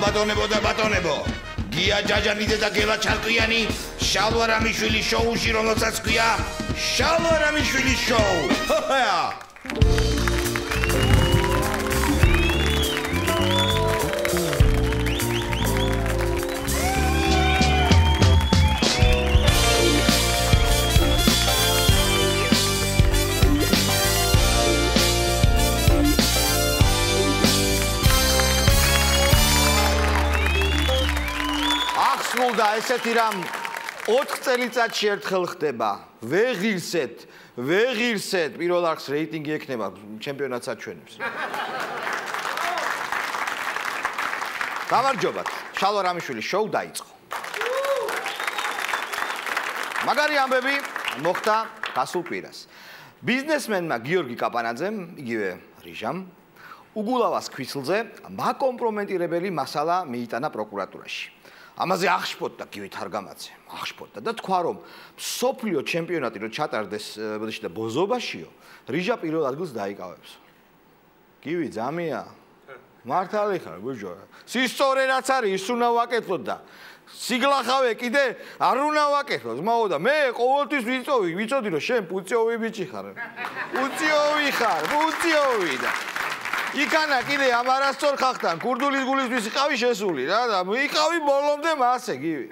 ხალბატონებო და ბატონებო, გია ჯაჯანიძე და გელა ჩარკვიანი შალვა რამიშვილის შოუში, რომელსაც ქვია შალვა რამიშვილის შოუ. და ესეთი რამ 4 წელიწადში ერთხელ ხდება. ვეღირსეთ, პირველ არხს რეიტინგი ექნება, ჩემპიონატს აჩვენებს. გამარჯობათ, შალვა რამიშვილის შოუ დაიწყო. მაგარი ამბები მოხდა გასულ კვირას. ბიზნესმენმა გიორგი კაპანაძემ, იგივე რიჟამ, უგულავას ქვიცლზე მაკომპრომენტირებელი მასალა მიიტანა პროკურატურაში. ამაზე აღშფოთდა გივით არგამაძე, აღშფოთდა და თქვა რომ მსოფლიო ჩემპიონატი რო ჩატარდეს და ბოზობაშიო, რიჟა პირველ ადგილს დაიკავებს. გივი ძამია, მართალი ხარ ბუჟო. სისწორე რაც არის, ის უნდა ვაკეთოთ და სიგლახავე კიდე არ უნდა ვაკეთოთ. მაო და მე ყოველთვის ვიცოდი რომ შენ პუციოვი ბიჭი ხარ. პუციოვი ხარ, პუციოვი და იქანა კიდე ამ არასწორ ხახთან ქურდულის გულისთვის იყავი შესული რა და იყავი ბოლომდე მასე გივი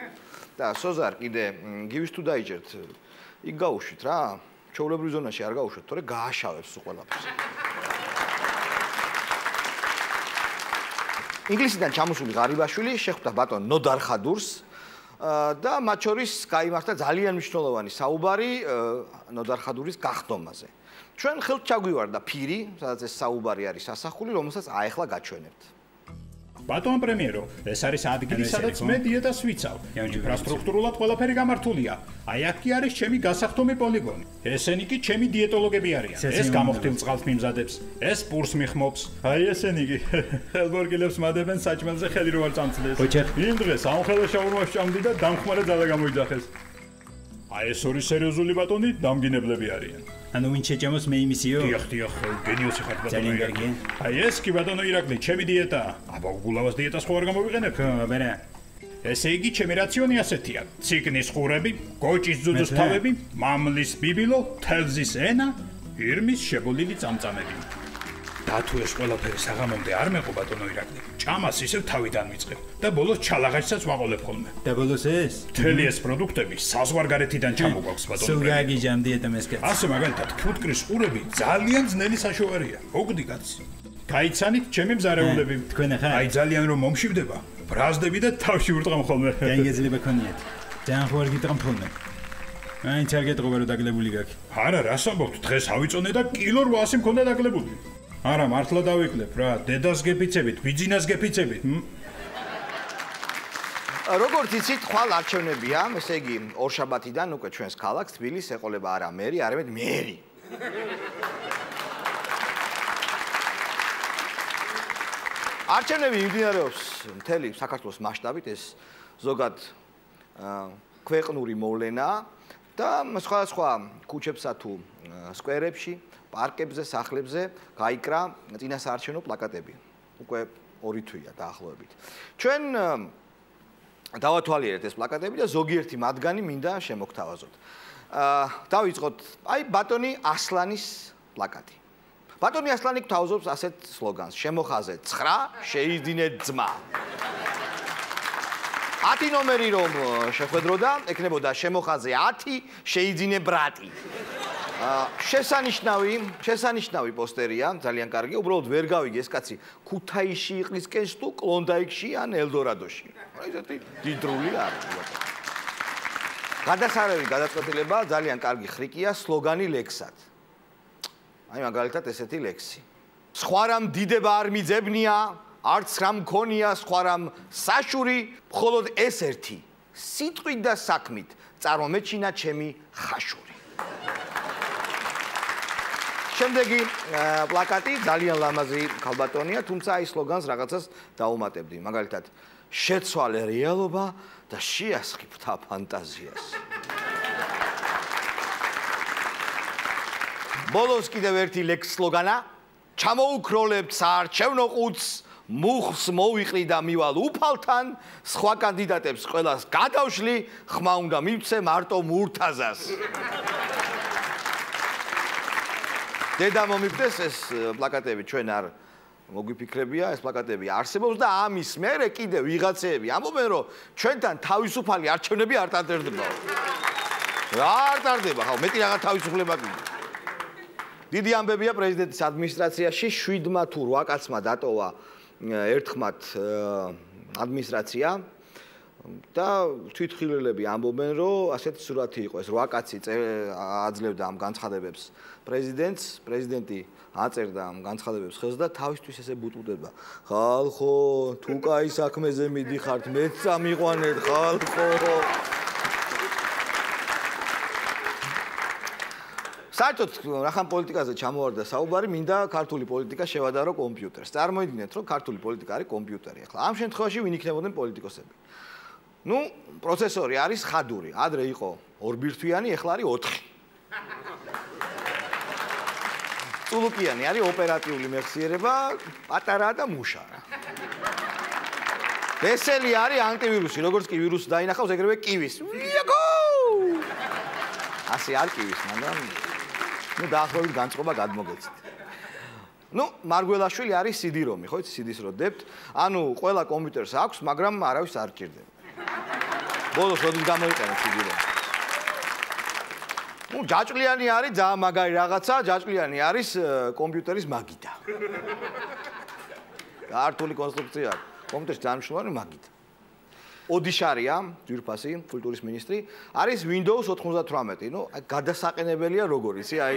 და სოზარ კიდე გივის თუ დაიჭერთ იქ გაუშვით რა ჩაულებრივ ზონაში არ გაუშვით თორე გააშავებს ყველაფერს ინგლისიდან ჩამოსული ღარიბაშვილი შეხვდა ბატონ ნოდარ ხადურს და მათ შორის გაიმართა ძალიან მნიშვნელოვანი საუბარი ნოდარ ხადურის გახდომაზე ჩვენ ხელთ ჩაგვივარდა ფირი, სადაც ეს საუბარი არის ასახული, რომელსაც აეხლა გაჩვენებთ. ბატონ პრემიერო, ეს არის ადგილი, სადაც მე დიეტას ვიცავ. ინფრასტრუქტურულად ყველაფერი გამართულია. აი აქ კი არის ჩემი გასახდომი პოლიგონი. ესენი კი ჩემი დიეტოლოგები არიან. ეს გამოხდილ წყალს მიმზადებს, ეს პურს მიხმობს. აი ესენი კი ხელბორგილებს მადებენ საჭმელზე ხელი რო არ წამწდეს. იმ დღეს ამ ხელშაურმა სჭამდი და დამხმარე ძალა გამოიძახეს. აი ეს ორი სერიოზული ბატონი დამგინებლები არიან. ანუ ვინ შეჭამოს მე იმისიო? დიახ, გენიოსი ხარ ბატონო. ძალიან კარგი. აი ეს კი ბატონო ირაკლი, ჩემი დიეტაა. აბა უგულავას დიეტას ხო არ გამოვიყენებ? ბერა. ესე იგი, ჩემი რაციონი ასეთია: ციგნის ხურები, გოჭის ძუძუს თავები, მამლის ბიბილო, თევზის ენა, ირმის შებოლილი წამწამები. და თუ ეს ყველაფერი საღამომდე არ მეყო ბატონო ირაკლი, ჭამას ისევ თავიდან ვიწყებ და ბოლოს ჩალაღაშსაც ვაყოლებ ხოლმე. და ბოლოს ეს? მთელი ეს პროდუქტები საზღვარგარეთიდან ჩამოგვაქვს ბატონო. სულ გაგიჟამ დიეტა მესკაც. ასე მაგალითად ფუტკრის ყურები ძალიან ძნელი საშუალია. მოგდი კაცი. გაიცანით ჩემი მზარეულები. თქვენ ახლა აი ძალიან რომ მომშივდება, ბრაზდები და თავში ურტყამ ხოლმე. გაიგეძლება ქონიათ. ძალიან ხო არ გიტყამ ხოლმე. მაინც არ გეტყობა რომ დაგლებული გაქვს. არა, რას ამბობთ? დღეს ავიწონე და კილო 800 მქონდა დაგლებული. არა, მართლა დავიკლებ რა, დედას გეფიცებით, ბიძინას გეფიცებით. როგორც იცით, ხვალ არჩევნებია, ესე იგი, ორშაბათიდან უკვე ჩვენს ქალაქს თბილისს ეყოლება არა მერი, არამედ მერი. არჩევნები მიმდინარეობს მთელი საქართველოს მასშტაბით, ეს ზოგად ქვეყნური მოვლენაა და სხვადასხვა ქუჩებსა თუ სკვერებში პარკებზე, სახლებზე გაიკრა წინასაარჩევნო პლაკატები. უკვე 2 თვეა დაახლოებით. ჩვენ დავათვალიერეთ ეს პლაკატები და ზოგიერთი მათგანი მინდა შემოგთავაზოთ. დავიწყოთ აი ბატონი ასლანის პლაკატი. ბატონი ასლანი გვთავაზობს ასეთ სლოგანს: შემოხაზე 9, შეიძინე ძმა. 10 ნომერი რომ შეხვედროდა, ეკნებოდა შემოხაზე 10, შეიძინე ბრატი. შესანიშნავი პოსტერია, ძალიან კარგი. უბრალოდ ვერ გავიგე ეს კაცი ქუთაისში იყრისკენ თუ კლონდაიკში ან ელდორადოში. ესეთი დიდრული არის. გადასარევი გადაწყვეტილება, ძალიან კარგი ხრიკია, სლოგანი ლექსად. აი მაგალითად ესეთი ლექსი. სხვა რამ დიდება არ მიძებნია, არც რამ მქონია, სხვა რამ საშური, მხოლოდ ეს ერთი სიტყვით და საქმით წარმომეჩინა ჩემი ხაშური. შემდეგი პლაკატი ძალიან ლამაზი ქალბატონია, თუმცა აი სლოგანს რაღაცას დაუმატებდი. მაგალითად, შეცვალე რეალობა და შეასხიფთა ფანტაზიას. ბოლოს კიდევ ერთი ლექს სლოგანა: ჩამოუქროლებთ საარჩევნო ყუთს, მუხს მოვიყრი და მივალ უფალთან, სხვა კანდიდატებს ყველას გადავშლი, ხმა უნდა მივცე მარტო მურთაზას. დედა მომიფდეს ეს პლაკატები ჩვენ არ მოგვიფიქრებია, ეს პლაკატები არსებობს და ამის მერე კიდე ვიღაცეები ამბობენ, რომ ჩვენთან თავისუფალი არჩევნები არ ტარდება. რა არ ტარდება, ხო, მეტი რაღაც თავისუფლება კიდე. დიდი ამბებია პრეზიდენტის ადმინისტრაციაში 7-მა თუ 8 კაცმა დატოვა ერთხმად ადმინისტრაცია და თვითხილველები ამბობენ, რომ ასეთი სურათი იყო, ეს 8 კაცი აძლევდა ამ განცხადებებს პრეზიდენტს, პრეზიდენტი აწერდა ამ განცხადებებს ხელს და თავისთვის ესე ბუტუტდება. ხალხო, თუ კაი საქმეზე მიდიხართ, მეც წამიყვანეთ, ხალხო. საერთოდ რახან პოლიტიკაზე ჩამოვარდა საუბარი, მინდა ქართული პოლიტიკა შევადარო კომპიუტერს. წარმოიდგინეთ, რომ ქართული პოლიტიკა არის კომპიუტერი. ახლა ამ შემთხვევაში ვინ იქნებოდნენ პოლიტიკოსები? ნუ, პროცესორი არის ხადური. ადრე იყო 2 ბირთვიანი, ახლა არის 4. წულუკიანი არის ოპერატიული მეხსიერება, პატარაა და მუშარა. ვესელი არის ანტივირუსი, როგორც კი ვირუსი დაინახავს, ეგრევე კივის. ასე არ კივის, მაგრამ ნუ დაახლოებით განწყობა გადმოგეცით. ნუ მარგველაშვილი არის CD-ROM-ი, ხო იცი CD-ს რო დებთ, ანუ ყველა კომპიუტერს აქვს, მაგრამ არავის არ ჭირდება. ბოლოს როდის გამოიყენეთ CD-ROM? ნუ ჯაჭვლიანი არის ძალიან მაგარი რაღაცა, ჯაჭვლიანი არის კომპიუტერის მაგიდა. ქართული კონსტრუქცია, კომპიუტერის დამშნარი მაგიდა. ოდიშარია, ძვირფასი, კულტურის მინისტრი, არის Windows 98. ნუ გადასაყენებელია როგორ იცი, აი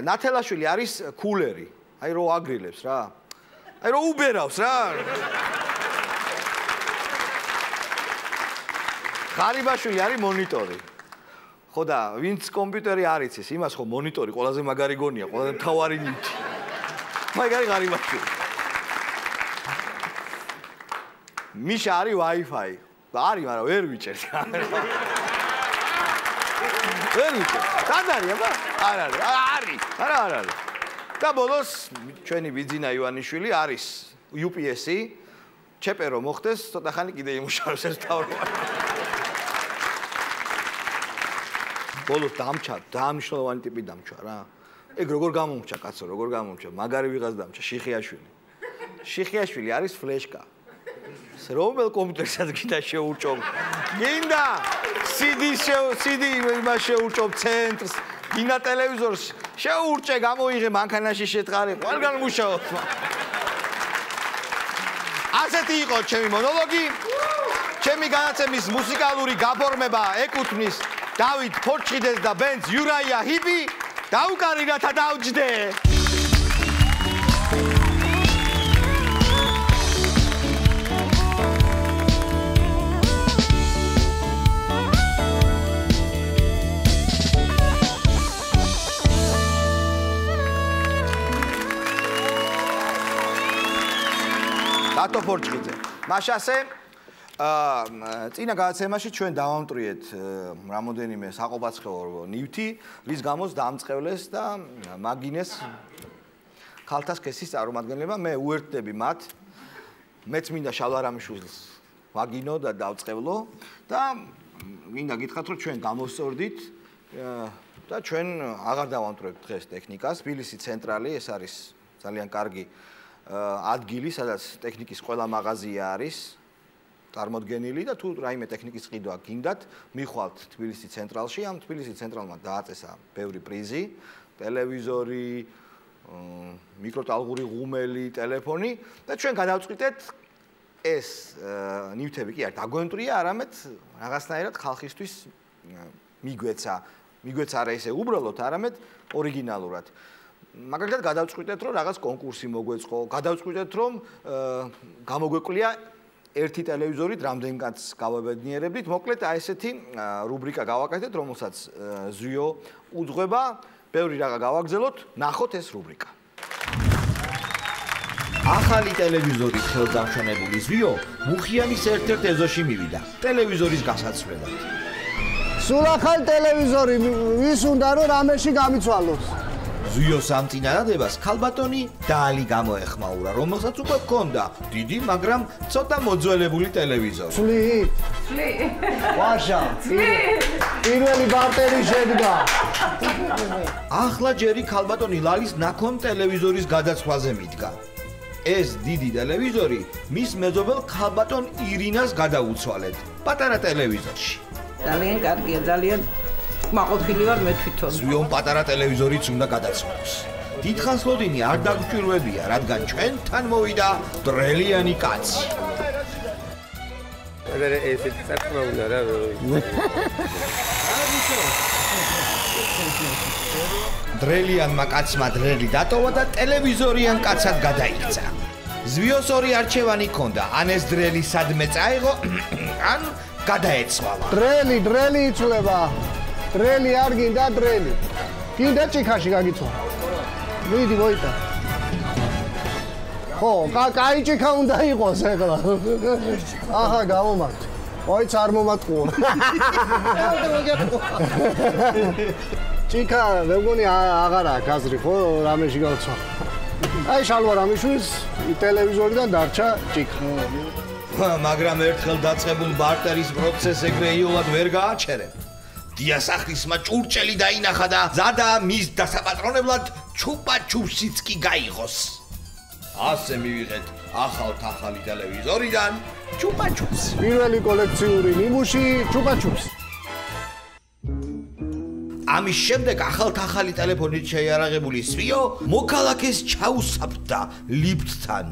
ნათელაშვილი არის კულერი, აი რო აგრილებს რა. აი რო უბერავს რა. ღარიბაშვილი არის მონიტორი. ხო და ვინც კომპიუტერი არ იცის, იმას ხო მონიტორი ყველაზე მაგარი გონია, ყველაზე მთავარი ნივთი. მაგარი ღარიბაშვილი. მიშა არის Wi-Fi. არის, მაგრამ ვერ ვიჭერს. ვერ ვიჭერს. სად არის, აბა? არ არის. არის. არ არის. და ბოლოს ჩვენი ბიძინა ივანიშვილი არის UPS-ი. ჩეპერო მოხდეს, ცოტა ხანი კიდე იმუშავებს ეს თავრობა. ბოლოს დამჭა, დაამშლოვანი ტიპი დამჭა რა. ეგ როგორ გამომჭა კაცო, როგორ გამომჭა, მაგარი ვიღაც დამჭა, შიხიაშვილი. შიხიაშვილი არის ფლეშკა. რომელ კომპიუტერსაც გინდა შეურჭომ? გინდა CD იმას შეურჭომ ცენტრს, გინდა ტელევიზორს შეურჭე, გამოიღე მანქანაში შეთხარი, ყველგან მუშაობს. ასეთი იყო ჩემი მონოლოგი. ჩემი განაცემის მუსიკალური გაფორმება ეკუთვნის დავით ფორჩხიდეს და ბენდს იურაია ჰიპი. დაუკარი რათა დავჯდე. დათო ფორჩხიძე. მაშასე წინა გადაცემაში ჩვენ დავამტვრიეთ რამოდენიმე საყოվածხეო ნივთი, რის გამოც დაამწყევლეს და მაგინეს ქალთა სქესის წარმომადგენლება. მე უერთდები მათ. მეც მინდა შალვარამიშვილს ვაგინო და დავწყევლო და მინდა გითხრათ, რომ ჩვენ გამოვსწორდით და ჩვენ აღარ დავამტვრევთ დღეს ტექნიკას. თბილისი ცენტრალი, ეს არის ძალიან კარგი ადგილი, სადაც ტექნიკის ყველა მაღაზია არის წარმოდგენილი და თუ რაიმე ტექნიკის ყიდვა გინდათ, მიხვალთ თბილისი ცენტრალში. ამ თბილისი ცენტრალმა დააწესა ბევრი პრიზი, ტელევიზორი, მიკროტალღური ღუმელი, ტელეფონი და ჩვენ გადავწყვიტეთ ეს ნივთები კი არ დაგვემტრია, არამედ რაღაცნაირად ხალხისთვის მიგვეცა არა ესე უბრალოდ, არამედ ორიგინალურად. მაგალითად გადავწყვიტეთ, რომ რაღაც კონკურსი მოგვეწყო, გადავწყვიტეთ, რომ გამოგვეკლია ერთი ტელევიზორით რამდენ კაცს გავაბედნიერებდით. მოკლედ აი ესეთი რუბრიკა გავაკეთეთ, რომელსაც ზვიო უძღვება. ბევრი რაღა გავაგზელოთ, ნახოთ ეს რუბრიკა. ახალი ტელევიზორით ხელდამშვენებული ზვიო მუხიანის ერთ-ერთ ეზოში მივიდა ტელევიზორის ზვიოს ამ წინადადებას ქალბატონი დალი გამოეხმაურა, რომელსაც უკვე ჰქონდა დიდი, მაგრამ ცოტა მოძველებული ტელევიზორი. ფლი. ვაშა. პირველი ბარტერი შედგა. ახლა ჯერი ქალბატონი ლალის ნაქონ ტელევიზორის გადაცვლაზე მიდგა. ეს დიდი ტელევიზორი მის მეზობელ ქალბატონ ირინას გადაუცვალეთ პატარა ტელევიზორში. ძალიან კარგია, ძალიან მაყოფილი ვარ მე თვითონ. ზვიომ პატარა ტელევიზორიც უნდა გადაცვლოს. დიდხანს ლოდინი არ დაგჭირვებია, რადგან ჩვენთან მოვიდა დრელიანი კაცი. ესეთი საქმე უნდა რა. დრელიანმა კაცმა დრელი დატოვა და ტელევიზორიან კაცად გადაიქცა. ზვიოს ორი არჩევანი ჰქონდა, ან ეს დრელი სადმე წაიღო, ან გადაეცვალა. დრელი იცვლება. დრელი არ გინდა დრელი. გინდა ჭიქაში გაგიცვალა. მიდი მოიტა. ხო, კაი ჭიქა უნდა იყოს ეხლა. აჰა, გამომართ. ოიც არ მომატყუო. ჭიქა, მე მგონი აღარა გაზრი ხო, რამეში გავცვა. აი შალვა რამიშვილს ტელევიზორიდან დარჩა ჭიქა. მაგრამ ერთხელ დაწყებულ ბარტერის პროცესს ეგრეიულად ვერ გააჩერებ. დიასახლისმა ჭურჭელი დაინახა და ზადა მის დასაპატრონებლად ჩუპა-ჩუპსიც კი გაიღოს. ასე მივიღეთ ახალი ტელევიზორიდან ჩუპა-ჩუპს. პირველი კოლექციური ნიმუში ჩუპა-ჩუპს. ამის შემდეგ ახალი ტელეფონით შეიარაღებული სვიო მოქალაქეს ჩაუსაფრდა ლიფტთან.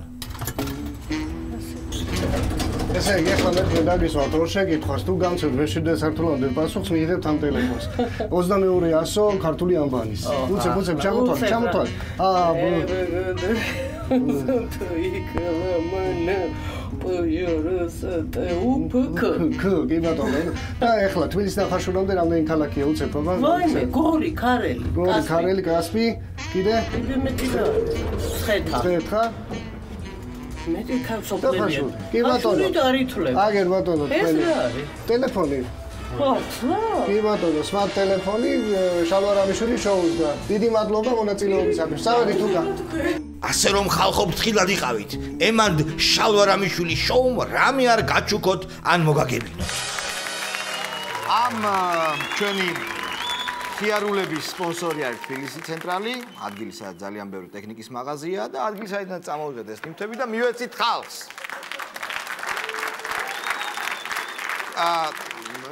ესე იგი ახლა მე დაგისვათ ორ შეკითხვას თუ გამცემ ვერ შედესართულამდე პასუხს მიიღებთ ამ ტელეფონს 2200 ქართული ანბანის უცებ ჩამოთვალ კი ბატონო და ახლა თბილისის ნახაშურამდე რამდენი ქალაქია უცებ ვაიმე გორი ქარელი კასპი კიდე მეტი და ცხეთა მეტი ქალსოფლები. კი ბატონო. აგერ ბატონო ტელეფონი. ხო. კი ბატონო, სმარტ ტელეფონი შალვა რამიშვილი შოუზდა. დიდი მადლობა მონაწილეობისათვის. სავალი თუკა. ასე რომ ხალხო ფრთხილად იყავით. ემანდ შალვა რამიშვილი შოუმ რამე არ გაჩუქოთ ან მოგაგებინოთ. ამ ჩვენი სიარულების სპონსორი არის თბილისის ცენტრალი, ადგილი სადაც ძალიან ბევრი ტექნიკის მაღაზია და ადგილი საიდანაც წამოვიღეთ ეს ნივთები და მივეცით ხალხს.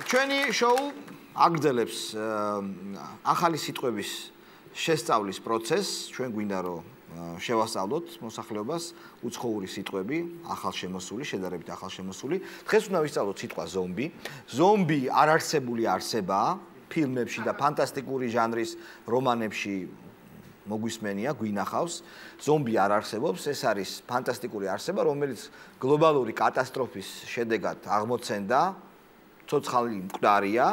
ჩვენი შოუ აგრძელებს ახალი სიტყვების შესწავლის პროცესს. ჩვენ გვინდა რომ შევასწავლოთ მოსახლეობას უცხოური სიტყვები, ახალშემოსული, შედარებით ახალშემოსული. დღეს უნდა ვისწავლოთ სიტყვა ზომბი. ზომბი არარსებული არსებაა. ფილმებში და ფანტასტიკური ჟანრის რომანებში მოგვისმენია, გვინახავს. ზომბი არ არსებობს, ეს არის ფანტასტიკური არსება, რომელიც გლობალური კატასტროფის შედეგად აღმოცენდა, ცოცხალი მკვდარია,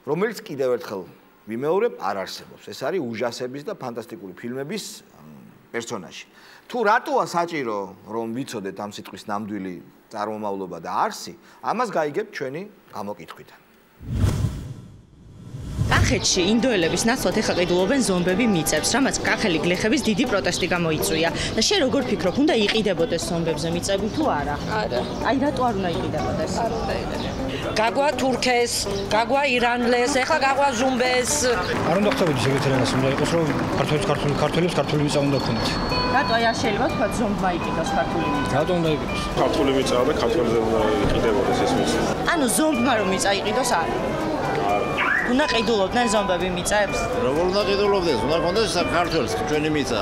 რომელიც კიდევ ერთხელ ვიმეორებ, არ არსებობს. ეს არის უჟასების და ფანტასტიკური ფილმების პერსონაჟი. თუ რატოა საჭირო, რომ ვიცოდეთ ამ სიტყვის ნამდვილი წარმომავლობა და არსი, ამას გაიგებთ ჩვენი გამოკითხვიდან. კახეთში ინდოელების ნაცვლად ეხლა ყიდულობენ ზომბები მიწებს, რამაც კახელი გლეხების დიდი პროტესტი გამოიწვია. და შენ როგორ ფიქრობ, უნდა იყიდებოდეს ზომბებზე მიწები თუ არა? არა. აი რატო არ უნდა იყიდებოდეს? არ უნდა იყიდებოდეს. გაგვა თურქეს, გაგვა ირანლეს, ეხლა გაგვა ზუმბეს. არ უნდა ხდებოდეს ეგეთი რაღაც, უნდა იყოს რომ ქართველებს ქართული მიწა უნდა ქონდეთ. რატო აი არ შეიძლება თქვა ზომბმა იყიდოს ქართული მიწა? რატო უნდა იყიდოს? ქართული მიწა და ქართველზე უნდა იყიდებოდეს ეს მიწა. ანუ ზომბმა რომ მიწა იყიდოს არა. უნდა ყიდულობდნენ ზომბები მიწებს? როგორ უნდა ყიდულობდეს? უნდა კონდეს საქართველოს ჩვენი მიწა.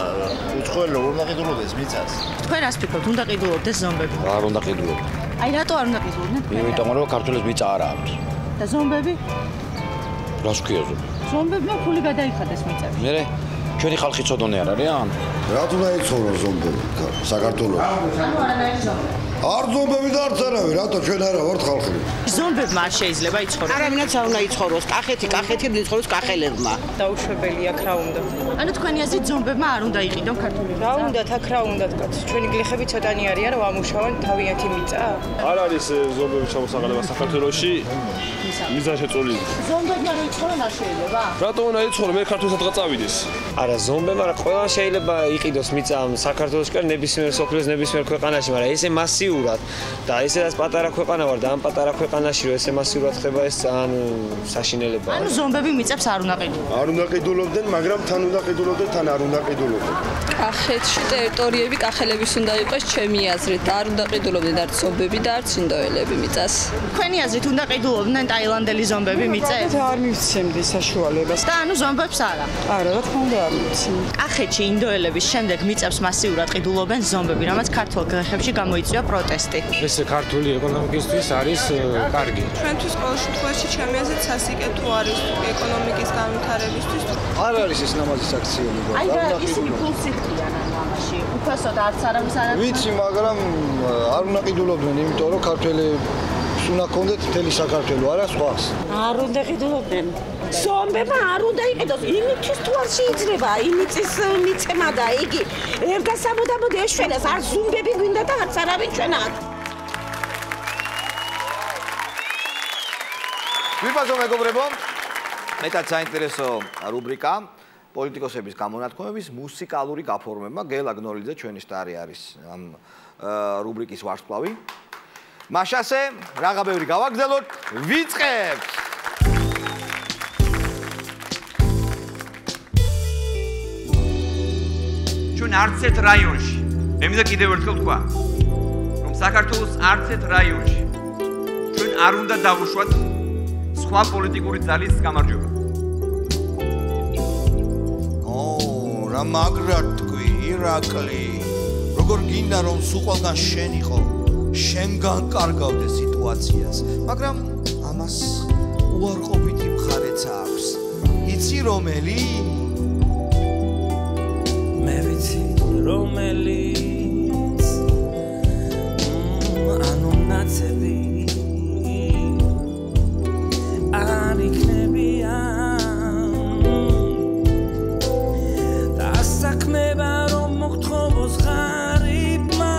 უცხოელი როგორ უნდა ყიდულობდეს მიწას? თქვენ რას ფიქრობთ, უნდა ყიდულობდეს ზომბები? არ უნდა ყიდულობდეს. აი რატო არ უნდა ყიდულობდნენ? იმიტომ რომ ქართველოს მიწა არ აქვს. და ზომბები? რას ქვია ზომბი? ზომბებმა ფული გადაიხადეს მიწებს. მე ჩვენი ხალხი ცოდონე არ არიან? რა თქმა უნდა იცხოვრო ზომბები საქართველოს. ანუ არანაირი ზომბები. არ ზომბები და არც არავინ, რატო ჩვენ არა ვართ ხალხი. ზომბებმა არ შეიძლება იცხოვროს. არავინაც არ უნდა იცხოვროს. კახეთი იცხოვროს კახელებმა. დაუშვებელია, აქ რა უნდა. ანუ თქვენი აზრით ზომბებმა არ უნდა იყიდონ ქართული მიწა? რა უნდათ, აქ რა უნდათ, კაც. ჩვენი გლეხები ცოტანი არიან, რომ ამუშავონ თავიანთი მიწა. არ არის ზომბების ჩამოსაღლება საქართველოში. მიზა შეწოლილი. ზომბებმა რა იცხოვრონ არ შეიძლება? რატო უნდა იცხოვრო? მე ქართულს სადღაც წავიდეს. არა, ზომბებმა რა ყველა შეიძლება იყიდოს მიწა საქართველოში, ნებისმიერ სოფლის ნებისმიერ ქვეყანაში, მაგრამ ესე მასიურად და ესეც პატარა ქვეყანა ვარ და ამ პატარა ქვეყანაში რომ ესე მასიურად ხდება ეს ძალიან საშინელებაა. ანუ ზომბები მიწებს არ უნდა ყიდულობდნენ. არ უნდა ყიდულობდნენ, მაგრამ თან უნდა ყიდულობდნენ, თან არ უნდა ყიდულობდნენ. კახეთში ტერიტორიები კახელების უნდა იყოს ჩემი აზრით. არ უნდა ყიდულობდნენ არც ზომბები და არც ინდოელები მიწას. თქვენი აზრით უნდა ყიდულობდნენ ტაილანდელი ზომბები მიწებს? არ მივცემდი საშუალებას. და ანუ ზომბებს არა? არა, რა თქმა უნდა არ მივცემდი. კახეთში ინდოელების შემდეგ მიწებს მასიურად ყიდულობენ ზომბები, რამაც ქართულ გლეხებში გამოიწვია პროტესტი. ეს ქართული ეკონომიკისთვის არის კარგი. ჩვენთვის ყოველ შემთხვევაში ჩემი აზრით სასიკეთო არის ეკონომიკის განვითარებისთვის. არ არის ეს ნამაზის აქციები და აი და ისინი ფულს იხდიან ამაში. უფასოდ არც არავის არ აქვს. ვიცი, მაგრამ არ უნდა ყიდულობდნენ, იმიტომ რომ ქართველებს უნდა კონდეთ მთელი საქართველო, არა სხვას. არ უნდა ყიდულობდნენ. ზომბებმა არ უნდა იყიდოს. იმისთვის თუ არ შეიძლება იმიწის მიცემა და იგი ერთასამუდამოდ ეშველეს. არ ზომბები გვინდა და არც არავინ ჩვენად. ვიფასო მეგობრებო, მეტად საინტერესო რუბრიკა პოლიტიკოსების გამონათქვამების მუსიკალური გაფორმება. გელა გნოლიძე ჩვენი სტარი არის ამ რუბრიკის ვარსკვლავი. მაშასე, რაღა ბევრი გავაგრძელოთ, ვიწყებთ. ჩვენ არც ერთ რაიონში, მე მინდა კიდევ ერთხელ თქვა, რომ საქართველოს არც ერთ რაიონში ჩვენ არ უნდა დავუშვათ სხვა პოლიტიკური ძალის გამარჯვება. რა მაგრად თქვი, ირაკლი, როგორ გინდა რომ სულ ყველგან შენ იყო, შენ განკარგავდე სიტუაციას, მაგრამ ამას უარყოფითი მხარეც აქვს. იცი რომელი? მე ვიცი რომელიც ანუ ნაცები არ იქნებიან და საქმება რომ მოგთხოვოს ღარიბმა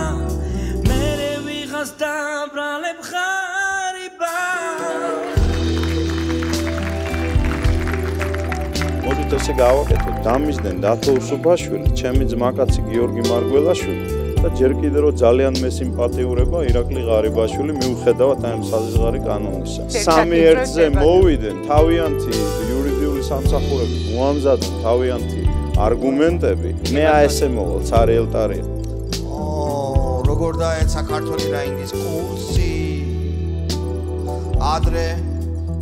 მერე ვიღას დაბრალებ ღარიბა მოდით ესე გავაკეთოთ დამიზდნენ დათო უსუბაშვილი ჩემი ძმაკაცი გიორგი მარგველაშვილი და ჯერ კიდევ რომ ძალიან მესიმპათიურება ირაკლი ღარიბაშვილი მიუხედავად ამ საზღარი კანონისა. სამი ერთზე მოვიდნენ თავიანთი იურიდიული სამსახურები, მოამზადონ თავიანთი არგუმენტები. მე აესე მოვალ ცარიელტარია. როგორ დაეცა ქართული რაინდის კურსი. ადრე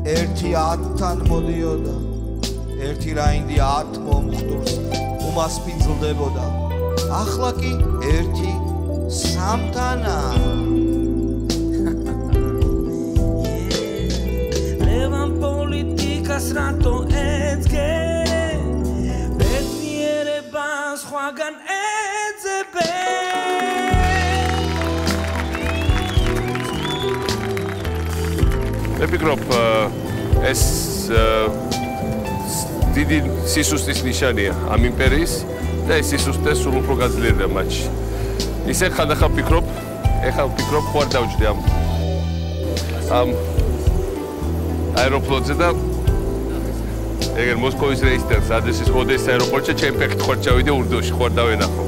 1-10-თან მოდიოდა. ერთი რაინდი 10 მომხდურს უმასპინძლდებოდა. ახლა კი 1-3-თანა. ლევან პოლიტიკას რატო ეძგე? ბედნიერება სხვაგან ეძებე. მე ვფიქრობ ეს დიდი სისუსტის ნიშანია ამ იმპერიის და ეს სისუსტე სულ უფრო გაძლიერდა მათში. ისე ხანდახან ვფიქრობ, ეხლა ვფიქრობ ხوار დავჯდე ამ აეროპორტზე და ეგერ მოსკოვის რეისტერს ადრესის ოდესის აეროპორტში ჩემ ფეხით ხوار ჩავიდე ურდოში ხوار დავენახო.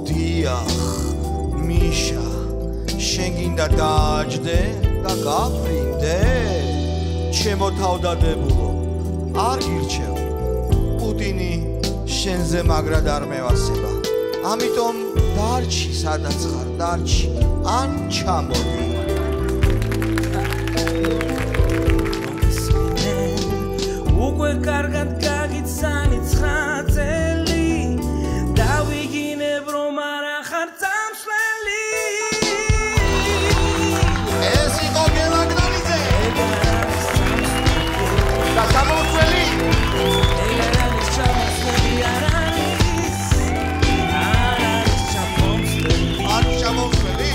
დიახ, მიშა, შენ გინდა დააჯდე და გაფრინდე? ჩემო თავდადებულო, არ გირჩევ. პუტინი შენზე მაგრად არ მევასება. ამიტომ დარჩი სადაც ხარ, დარჩი, ან ჩამოდი. უკვე კარგად გაგიცანი 9 წელი დავიგინებ რომ არ ახარ წამსვლელი. ეს იყო გელა გნოლიძე და ჩამოსვლელი. არ ჩამოსვლელი.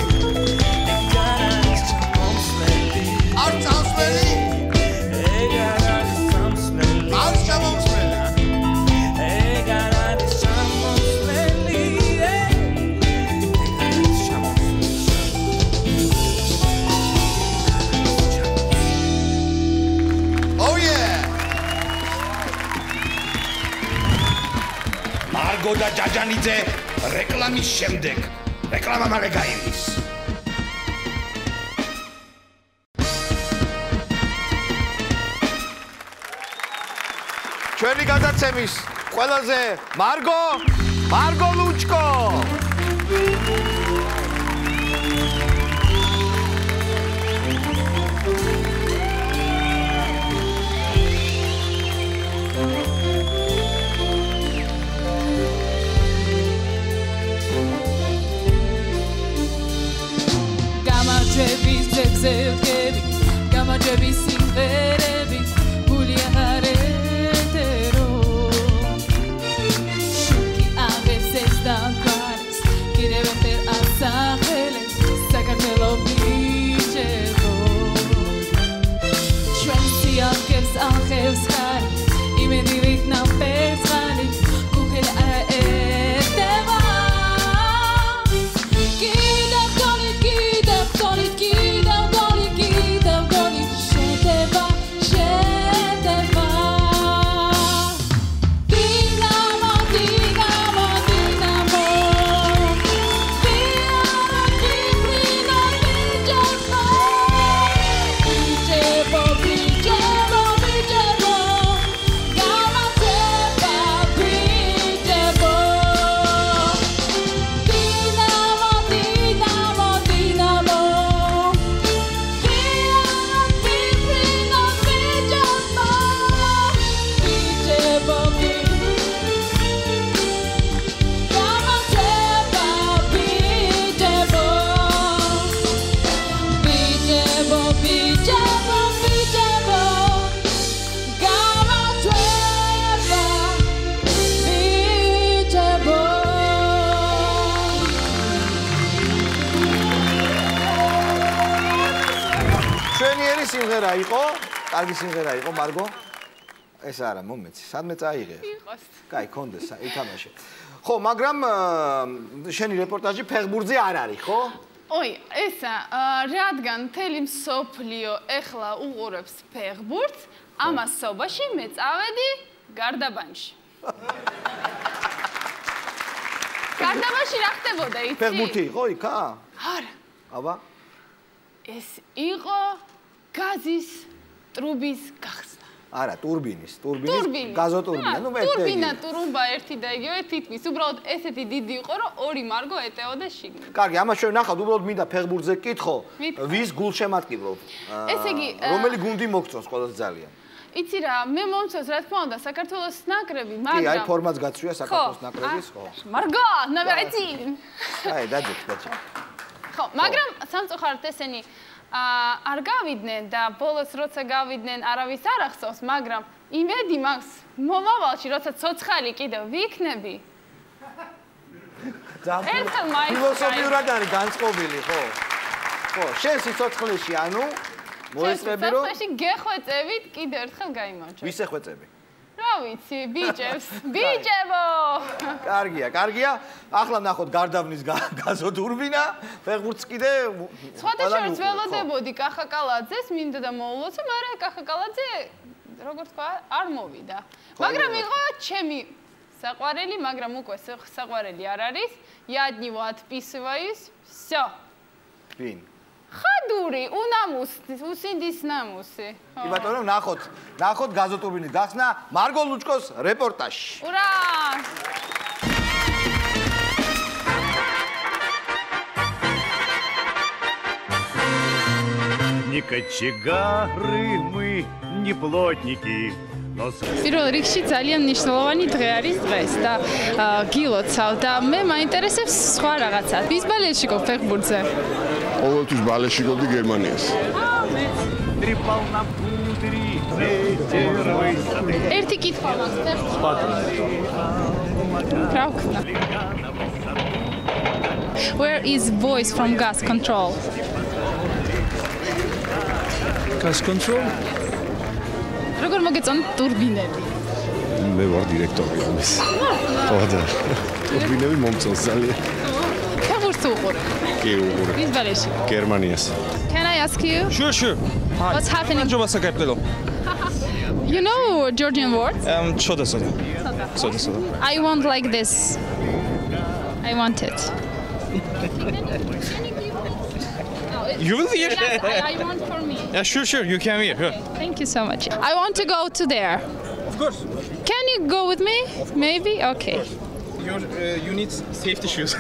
მარგო და ჯაჯანიძე რეკლამის შემდეგ. რეკლამა მალე გაივლის. ჩვენი გადაცემის ყველაზე მარგო ლუჩკო. გამარჯვების ძეგლზე ვდგები, გამარჯვების სიმღერები, გული აღარ ეთერო. შუქი აღებს ეს დამყარეს, კიდევ ერთხელ ასახელებს საქართველო ბიჭებო. ჩვენ სიამკებს ახევს ხარი, იმედივით ნამფერცხალი, გუქელა ეტევა. სიმღერა იყო, კარგი სიმღერა იყო, მარგო. ეს არა, მომეცი, სადმე წაიღე. იყოს. კაი, კონდეს, ითამაშე. ხო, მაგრამ შენი რეპორტაჟი ფეხბურთზე არ არის, ხო? ой, ესა, რადგან მთელი მსოფლიო ეხლა უყურებს ფეხბურთს, ამას სობაში მე წავედი გარდაბანში. გარდაბანში რა ხდებოდა, იცი? ფეხბურთი იყო იქა? არა. აბა? ეს იყო გაზის ტრუბის გახსნა. არა, ტურბინის, გაზოტურბინა, ნუ მე ტურბინა, ტურუმბა ერთი და იგივე თითქმის. უბრალოდ ესეთი დიდი იყო, რომ ორი მარგო ეტეოდა შიგნით. კარგი, ამას ჩვენ ნახავთ, უბრალოდ მინდა ფეხბურთზე გკითხო, ვის გულშემატკივრობ? ესე იგი, რომელი გუნდი მოგწონს ყველაზე ძალიან? იცი რა, მე მომწონს რა თქმა უნდა საქართველოს ნაკრები, მაგრამ კი, აი ფორმაც გაცვია საქართველოს ნაკრების, ხო. მარგო, ნაბეჭი. აი, დაჯეთ. ხო, მაგრამ სამწუხაროდ ესენი არ გავიდნენ და ბოლოს როცა გავიდნენ არავის არ ახსოვს, მაგრამ იმედი მაქვს მომავალში როცა ცოცხალი კიდევ ვიქნები. ერთხელ მაინც ფილოსოფიურად არის განწყობილი, ხო? ხო, შენ სიცოცხლეში, ანუ მოეწები რომ სიცოცხლეში გეხვეწებით კიდევ ერთხელ გაიმარჯვე. ვის ეხვეწები? რა ვიცი, ბიჭებს, ბიჭებო! კარგია. ახლა ნახოთ გარდაბნის გაზოტურბინა, ფეხბურთს კიდე სხვადასხვა ველოდებოდი კახაკალაძეს, მინდა და მოულოცო, მაგრამ კახაკალაძე როგორ თქვა, არ მოვიდა. მაგრამ იყო ჩემი საყვარელი, მაგრამ უკვე საყვარელი არ არის. Я от него отписываюсь. Всё. Ვინ? ხადური, უსინდის ნამუსი. კი ბატონო, ნახოთ გაზოტურბინის გახსნა მარგო ლუჩკოს რეპორტაჟში. ურა! Не кочегары мы, не плотники. პირველ რიგში ძალიან მნიშვნელოვანი დღე არის დღეს და გილოცავ და მე მაინტერესებს სხვა რაღაცა. ვის ბალეტში გო ფეხბურთზე? ყოველთვის ბალეტში გოდი გერმანიას. ერთი კითხვა მაქვს ფეხბურთზე. Where is voice from gas control? Gas control? როგორ მოგეწონთ ტურბინები? მე ვარ დირექტორი ამის. ხო და ტურბინები მომწონს ძალიან. ფეხბურთს უყურებ? კი, უყურებ. ვის ბალეტში? გერმანიას. Can I ask you? Sure. What's happening? ჯობა საკერპელო. You know Georgian words? ცოტა. I want like this. I want it. You will here? Yes, I want for me. Yeah, sure. You can here. Okay, thank you so much. I want to go to there. Of course. Can you go with me? Maybe? Okay. You need safety shoes.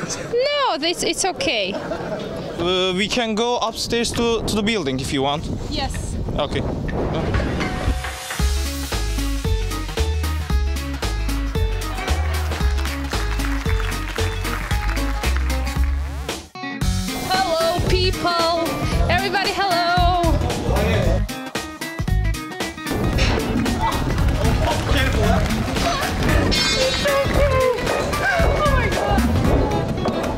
No, it's okay. We can go upstairs to the building if you want. Yes. Okay. Hello, people. Everybody, hello. It's okay. Oh my god.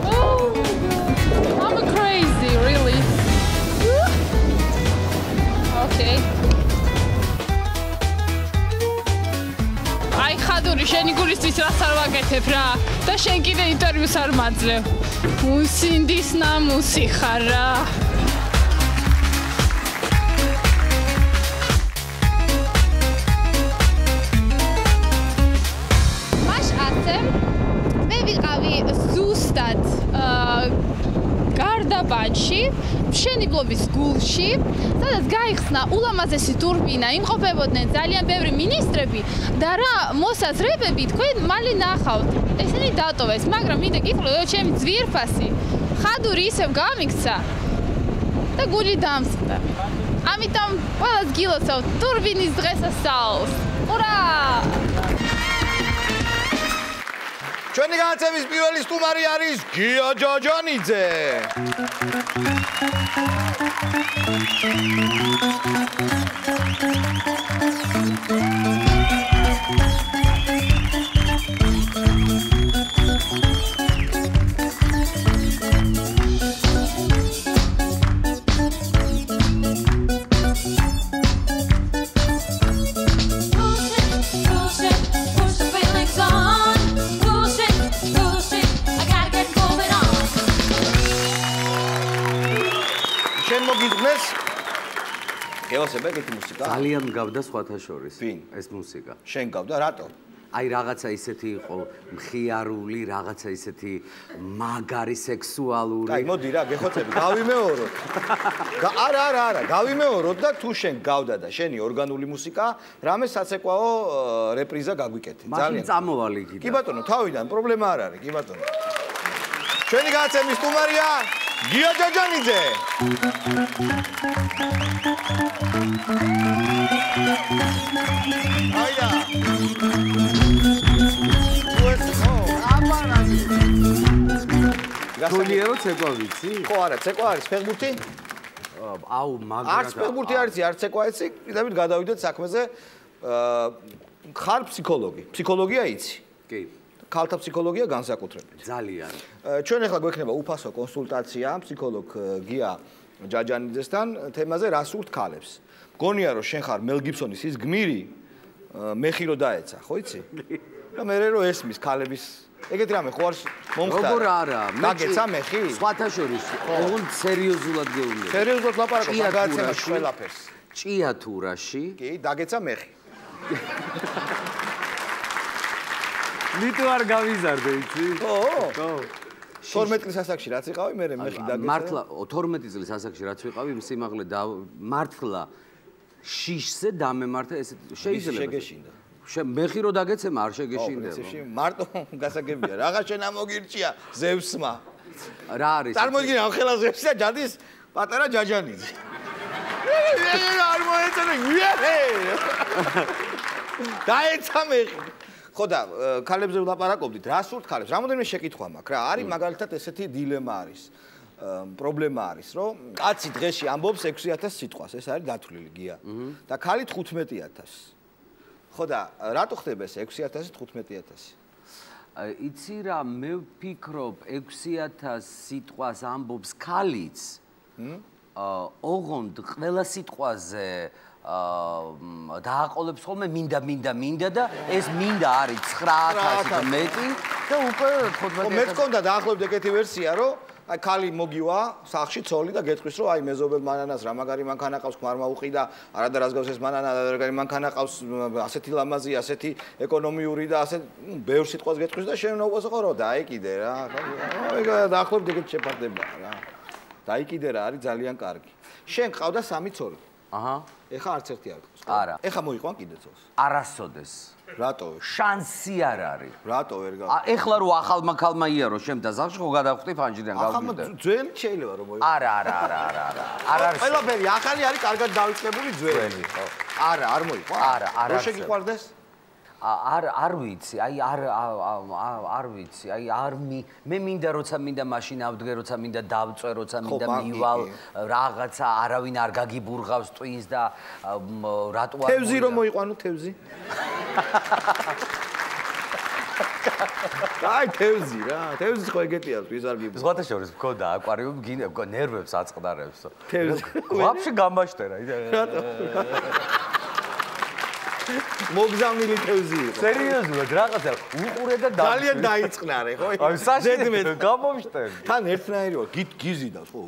Oh my god. I'm crazy, really. Okay. Ai ხადური შენი გულისთვის რას არ ვაკეთებ რა და შენ კიდე ინტერვიუს არ მაძლევ. მუსინდის ნამუსი ხარ რა. მე ვიყავი ზუსტად გარდაბანში, მშენებლობის გულში, სადაც გაიხსნა ულამაზესი ტურბინა, იმყოფებოდნენ ძალიან ბევრი მინისტრები და რა მოსაზრებები თქვენ მალე ნახავთ. ესენი დატოვეს, მაგრამ მინდა გითხრათ, რომ ჩემი ძვირფასი ხადური ისევ გამიქცა და გული დამსხდა. ამიტომ ყველას გილოცავთ ტურბინის დღესასწაულს. ურა! ჩვენი განაცემის პირველი სტუმარი არის გია ჯაჯანიძე. ელოსებე ეგეთი მუსიკა? ძალიან გავდა სხვათა შორის. ვინ? ეს მუსიკა. შენ გავდა რატო? აი რაღაცა ისეთი იყო მხიარული, რაღაცა ისეთი მაგარი სექსუალური. აი მოდი რა, გეხოცები, გავიმეოროთ. არა, გავიმეოროთ და თუ შენ გავდა და შენი ორგანული მუსიკა, რამე საცეკვაო რეპრიზა გაგვიკეთე. ძალიან წამოვალი იქიდან. კი ბატონო, თავიდან პრობლემა არ არის, კი ბატონო. ჩვენი განაცემის სტუმარია გია ჯაჯანიძე. აია. გასაგებია ცეკვა ვიცი? ხო არა, ცეკვა არის ფეხბურთი? აუ მაგრა. არც ფეხბურთი არის, არც ცეკვა იცი, პირდაპირ გადავიდეთ საქმეზე. ხარ ფსიქოლოგი. ფსიქოლოგია იცი? კი. ქალთა ფსიქოლოგია განსაკუთრებით. ძალიან. ჩვენ ახლა გვექნება უფასო კონსულტაცია ფსიქოლოგ გია ჯაჯანიძესთან თემაზე რა სურთ ქალებს. მგონია რომ შენ ხარ მელ გიბსონის ის გმირი მეხირო დაეცა, ხო იცი? და მე რო ესმის ქალების ეგეთი რამე ხო არ მომხდარა. როგორ არა? დაგეცა მეხი? სხვათა შორის, ოღონდ სერიოზულად გეუბნები. სერიოზულად ლაპარაკობ, გადააცემა ყველაფერს. ჭიათურაში? კი, დაგეცა მეხი. მიტო არ გავიზარდე, იცი? ხო. 12 წლის ასაკში რაც იყავი, მე მეხი დაგეცა. მართლა 12 წლის ასაკში რაც ვიყავი, სიმაღლე და მართლა შიშზე დამემართა ესე შეიძლება. შეგეშინდა. მეხი რო დაგეცემა არ შეგეშინდა. მარტო გასაგებია, რაღა შენ ამოგირჩია ზევსმა. რა არის? წარმოგიდგენ ახლა ზევსი და ჯადის პატარა ჯაჯანიძე. არ მოეწონა. დაეცა მეხი. ხო და ქალებზე ვლაპარაკობდით, რა სურთ ქალებს? რამოდენიმე შეკითხვა მაქვს რა. არის მაგალითად ესეთი დილემა არის. პრობლემა არის, რომ კაცი დღეში ამბობს 6000 სიტყვას, ეს არის დათვლილი გია. და ქალი 15000. ხო და რატო ხდება ეს 6000 15000? იცი რა, მე ვფიქრობ 6000 სიტყვას ამბობს ქალიც. ოღონდ ყველა სიტყვაზე დააყოლებს ხოლმე მინდა და ეს მინდა არის 9000 მეტი და უკვე 15. მე მქონდა დაახლოებით ეგეთი ვერსია, რომ აი ქალი მოგივა სახლში ცოლი და გეტყვის რომ აი მეზობელ მანანას რა მაგარი მანქანა ყავს ქმარმა უყიდა არადა რას გავს ეს მანანა და მაგარი მანქანა ყავს ასეთი ლამაზი ასეთი ეკონომიური და ასე ბევრ სიტყვას გეტყვის და შენ უყოს ხო რომ დაი კიდე რა აი დაახლოებით ეგეთ შეფარდებაა რა დაი კიდე რა არის ძალიან კარგი შენ ყავდა 3 ცოლი აჰა ეხა არც ერთი არ ყავს არა ეხა მოიყვან კიდე ცოლს არასოდეს რატო შანსი არ არის რატო ვერ გავა ეხლა რო ახალმა ქალმა იარო შემ და ზახში ხო გადავხდი ფანჯრიდან გავგიდე ძველი შეიძლება რომ მოიყვან არა არ არის ყველაფერი ახალი არის კარგად დავიწყებული ძველი ხო არა არ მოიყვან არა რო შეგიყვარდეს არ ვიცი, აი არ ვიცი, აი არ მე მინდა როცა მინდა მაშინ ავდგე, როცა მინდა დავწვე, როცა მინდა მივალ რაღაცა, არავინ არ გაგიბურღავს ტვინს და რატო არ თევზი რომ მოიყვანო თევზი? აი თევზი რა, თევზი ხო ეგეთია, ვის არ გიბურღავს. ზღათა შორის მქონდა აკვარიუმი, გინებო ნერვებს აწყდარებს. თევზი. ვაფშე გამაშტერა. რატო? მოგზავნილი თევზი იყო. სერიოზულად რაღაცა უყურე და ძალიან დაიწყნარე ხო? აი საშინელი გამომშტერი. თან ერთნაირი ვარ, გიზიდავს ხო?